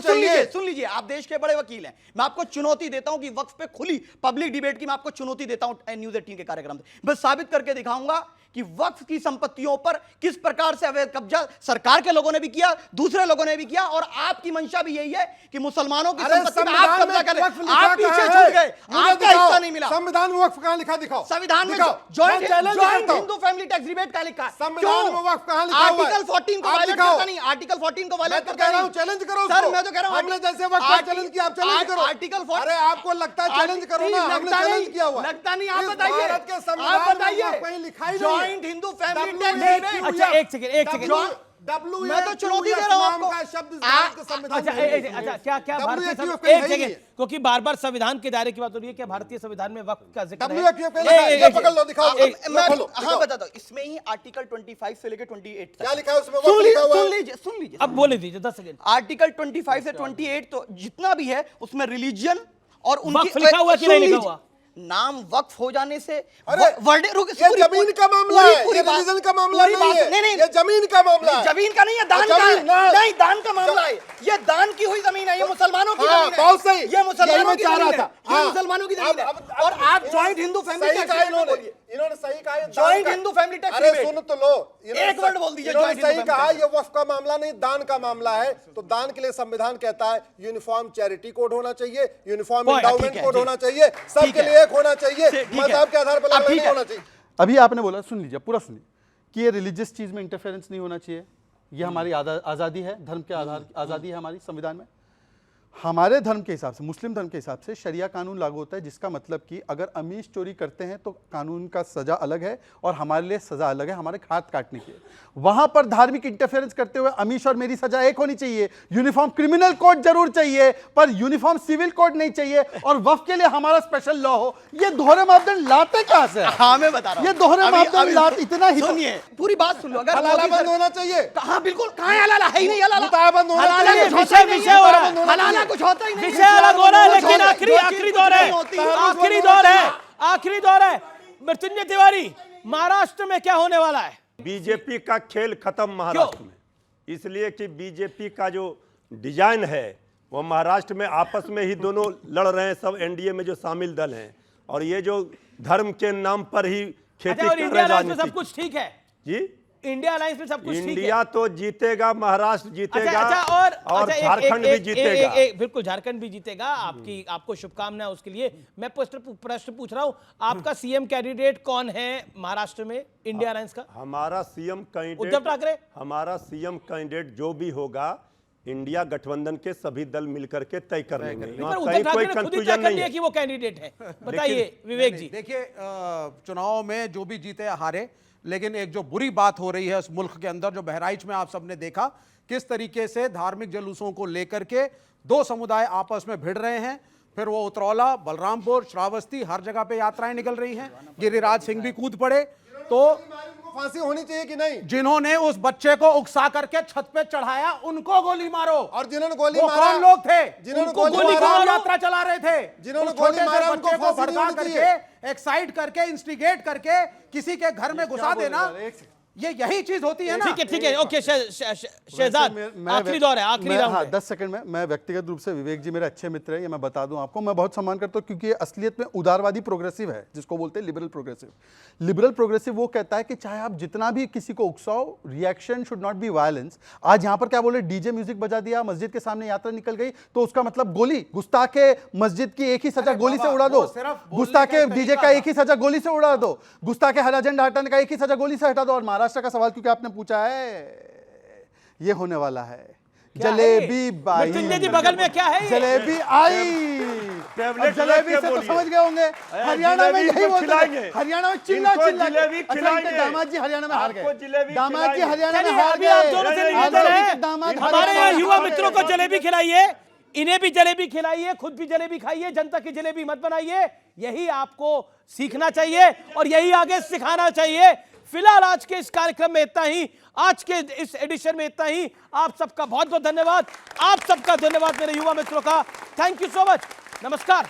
M: सुन लीजिए, आप देश के बड़े वकील हैं, मैं आपको चुनौती देता हूं कि वक्फ पे खुली पब्लिक डिबेट की मैं आपको चुनौती देता हूं न्यूज़ 18 के कार्यक्रम से। मैं साबित करके दिखाऊंगा कि वक्फ की संपत्तियों पर किस प्रकार से अवैध कब्जा सरकार के लोगों ने भी किया, दूसरे लोगों ने भी किया, और आपकी मंशा भी यही है कि मुसलमानों की संपत्ति में आप कब्जा करें। आप पीछे छूट गए, आपका हिस्सा नहीं मिला।
C: संविधान में वक्फ कहां लिखा? दिखाओ
M: संविधान में joint Hindu family tax rebate का लिखा है।
C: संविधान में वक्फ कहां लिखा हुआ है?
M: आर्टिकल 14 को वायलेट करता नहीं, आर्टिकल 14 को वायलेट करता नहीं।
C: चैलेंज करो
M: सर, मैं तो कह रहा हूं
C: हमने जैसे वक्फ का चैलेंज किया, आप चैलेंज करो।
M: आर्टिकल 14,
C: अरे आपको लगता है चैलेंज करो ना, हमने चैलेंज किया हुआ।
M: लगता नहीं, आप बताइए, आप बताइए।
C: कहीं लिखा ही
M: जॉइंट हिंदू फैमिली
A: अच्छा एक सेकंड
M: मैं तो चुनौती दे रहा हूं आपको।
A: अच्छा क्या भारतीय एक सेकंड, क्योंकि बार बार संविधान के दायरे की बात हो रही है, क्या भारतीय संविधान में वक्फ का जिक्र है?
C: पकड़ लो, दिखाओ।
M: हाँ बताता हूँ, इसमें ही आर्टिकल 25 से लेकर 28 तक
C: क्या लिखा है उसमें?
M: सुन लीजिए
A: अब बोले दीजिए 10 सेकंड।
M: आर्टिकल 25 से 28 तो जितना भी है उसमें रिलीजन और
A: उनकी लिखा हुआ कि नहीं लिखा हुआ?
M: नाम वक्फ हो जाने से
C: ये जमीन का मामला है, ये रिलीजन का मामला नहीं है, ये जमीन का मामला है।
M: जमीन का नहीं है, दान का है। नहीं, दान का मामला है, ये दान की हुई जमीन है, ये मुसलमानों की जमीन है।
C: बहुत सही,
M: ये मुसलमानों की जमीन है,
C: ये
M: मुसलमानों की जमीन है। और आप जॉइंट हिंदू फैमिली टैक्स,
C: इन्होंने सही कहा,
M: जॉइंट हिंदू फैमिली टैक्स।
C: अरे सुन तो लो,
M: एक वर्ड बोल दीजिए।
C: इन्होंने सही कहा, ये वक्फ का मामला नहीं, दान का मामला है। तो दान के लिए संविधान कहता है यूनिफॉर्म चैरिटी कोड होना चाहिए, यूनिफॉर्म एंडाउमेंट कोड होना चाहिए, सबके लिए एक होना चाहिए, मजहब के आधार पर नहीं होना चाहिए।
N: अभी आपने बोला, सुन लीजिए, पूरा सुनिए, कि ये रिलीजियस चीज में इंटरफेरेंस नहीं होना चाहिए, ये हमारी आज़ादी है, धर्म के आधार आज़ादी है हमारी संविधान में। हमारे धर्म के हिसाब से, मुस्लिम धर्म के हिसाब से शरिया कानून लागू होता है, जिसका मतलब कि अगर अमीश चोरी करते हैं तो कानून का सजा अलग है और हमारे लिए सजा अलग है, हमारे हाथ काटने की। वहां पर धार्मिक इंटरफेरेंस करते हुए अमीश और मेरी सजा एक होनी चाहिए। यूनिफॉर्म क्रिमिनल कोड जरूर चाहिए पर यूनिफॉर्म सिविल कोड नहीं चाहिए, और वक्फ के लिए हमारा स्पेशल लॉ हो। ये दोहरे मापदंड लाते कहां से?
M: हाँ, मैं बता रहा हूं,
N: ये दोहरे मापदंड लाते, इतना ही
M: सुनिए, पूरी बात सुन लो। अगर
C: हलाला बंद होना चाहिए।
M: कहां? बिल्कुल, कहां है हलाला? है ही नहीं हलाला।
C: बंद होना चाहिए।
A: विषय हो रहा है,
M: हलाला कुछ होता ही नहीं,
A: विषय अलग हो रहा है, लेकिन आखिरी दौर है, आखिरी दौर है। मृत्युंजय तिवारी, महाराष्ट्र में क्या होने वाला है?
E: बीजेपी का खेल खत्म महाराष्ट्र में, इसलिए कि बीजेपी का जो डिजाइन है वो महाराष्ट्र में आपस में ही दोनों लड़ रहे हैं, सब एनडीए में जो शामिल दल हैं, और ये जो धर्म के नाम पर ही खेती कर रहे हैं।
A: सब कुछ ठीक है
E: जी,
A: इंडिया अलायंस में सब कुछ ठीक है।
E: इंडिया तो जीतेगा, महाराष्ट्र जीतेगा,
A: और
E: झारखंड भी जीतेगा।
A: बिल्कुल झारखंड भी जीतेगा। आपको शुभकामनाएं उसके लिए। मैं प्रश्न पूछ रहा हूं, आपका सीएम कैंडिडेट कौन है महाराष्ट्र में इंडिया अलायंस का?
E: हमारा सीएम कैंडिडेट
A: उद्धव ठाकरे।
E: हमारा सीएम कैंडिडेट जो भी होगा, इंडिया गठबंधन के सभी दल मिलकर के तय कर लेंगे।
A: कोई कंफ्यूजन नहीं है कि वो कैंडिडेट है। बताइए विवेक जी।
D: देखिए, चुनाव में जो भी जीते हारे, लेकिन एक जो बुरी बात हो रही है उस मुल्क के अंदर, जो बहराइच में आप सबने देखा किस तरीके से धार्मिक जुलूसों को लेकर के दो समुदाय आपस में भिड़ रहे हैं। फिर वो उतरौला, बलरामपुर, श्रावस्ती, हर जगह पे यात्राएं निकल रही हैं। गिरिराज सिंह भी कूद पड़े। तो
C: फांसी होनी चाहिए कि नहीं?
D: जिन्होंने उस बच्चे को उकसा करके छत पे चढ़ाया उनको गोली मारो।
C: और जिन्होंने गोली
D: वो
C: मारा,
D: कौन लोग थे?
C: जिन्होंने
D: गोली मारा, यात्रा चला रहे थे,
C: जिन्होंने
D: उस
C: गोली
D: छोटे से
C: मारा, उनको
D: बच्चे को
C: फांसी
D: भड़का
C: नहीं होनी चाहिए।
D: करके, एक्साइट करके, इंस्टिगेट करके किसी के घर में घुसा देना, ये यही चीज होती है ना।
A: ठीक है ओके। शहजाद, आखिरी दौर है, आखिरी राउंड है।
N: 10 सेकंड में मैं व्यक्तिगत रूप से विवेक जी मेरे अच्छे मित्र हैं, ये मैं बता दूं आपको, मैं बहुत सम्मान करता हूं क्योंकि ये असलियत में उदारवादी प्रोग्रेसिव है, जिसको बोलते हैं लिबरल प्रोग्रेसिव। लिबरल प्रोग्रेसिव वो कहता है कि चाहे आप जितना भी किसी को उकसाओ, reaction should not be violence. आज यहां पर क्या बोले, डीजे म्यूजिक बजा दिया, मस्जिद के सामने यात्रा निकल गई, तो उसका मतलब गोली। गुस्ताखे मस्जिद की एक ही सजा गोली से उड़ा दो, गुस्ताखे डीजे का एक ही सजा गोली से उड़ा दो, गुस्ताखे हरा झंडा हटाने का एक ही सजा गोली से हटा दो। और महाराष्ट्र का सवाल क्योंकि आपने पूछा है, ये होने वाला है जलेबी बाई।
A: जी बगल में क्या है?
N: जलेबी आई। जलेबी से तो समझ गए होंगे, हरियाणा में यही बोलते हैं। हरियाणा में चिल्ला चिल्ला दामाद जी हरियाणा में हार गए। दामाद जी हरियाणा में हार गए।
A: आप दोनों से निवेदन है, हमारे यहाँ युवा मित्रों को जलेबी खिलाइए, इन्हें भी जलेबी खिलाइए, खुद भी जलेबी खाइए, जनता की जलेबी मत बनाइए। यही आपको सीखना चाहिए और यही आगे सिखाना चाहिए। फिलहाल आज के इस कार्यक्रम में इतना ही, आज के इस एडिशन में इतना ही। आप सबका बहुत बहुत धन्यवाद। आप सबका धन्यवाद मेरे युवा मित्रों का। Thank you so much. नमस्कार।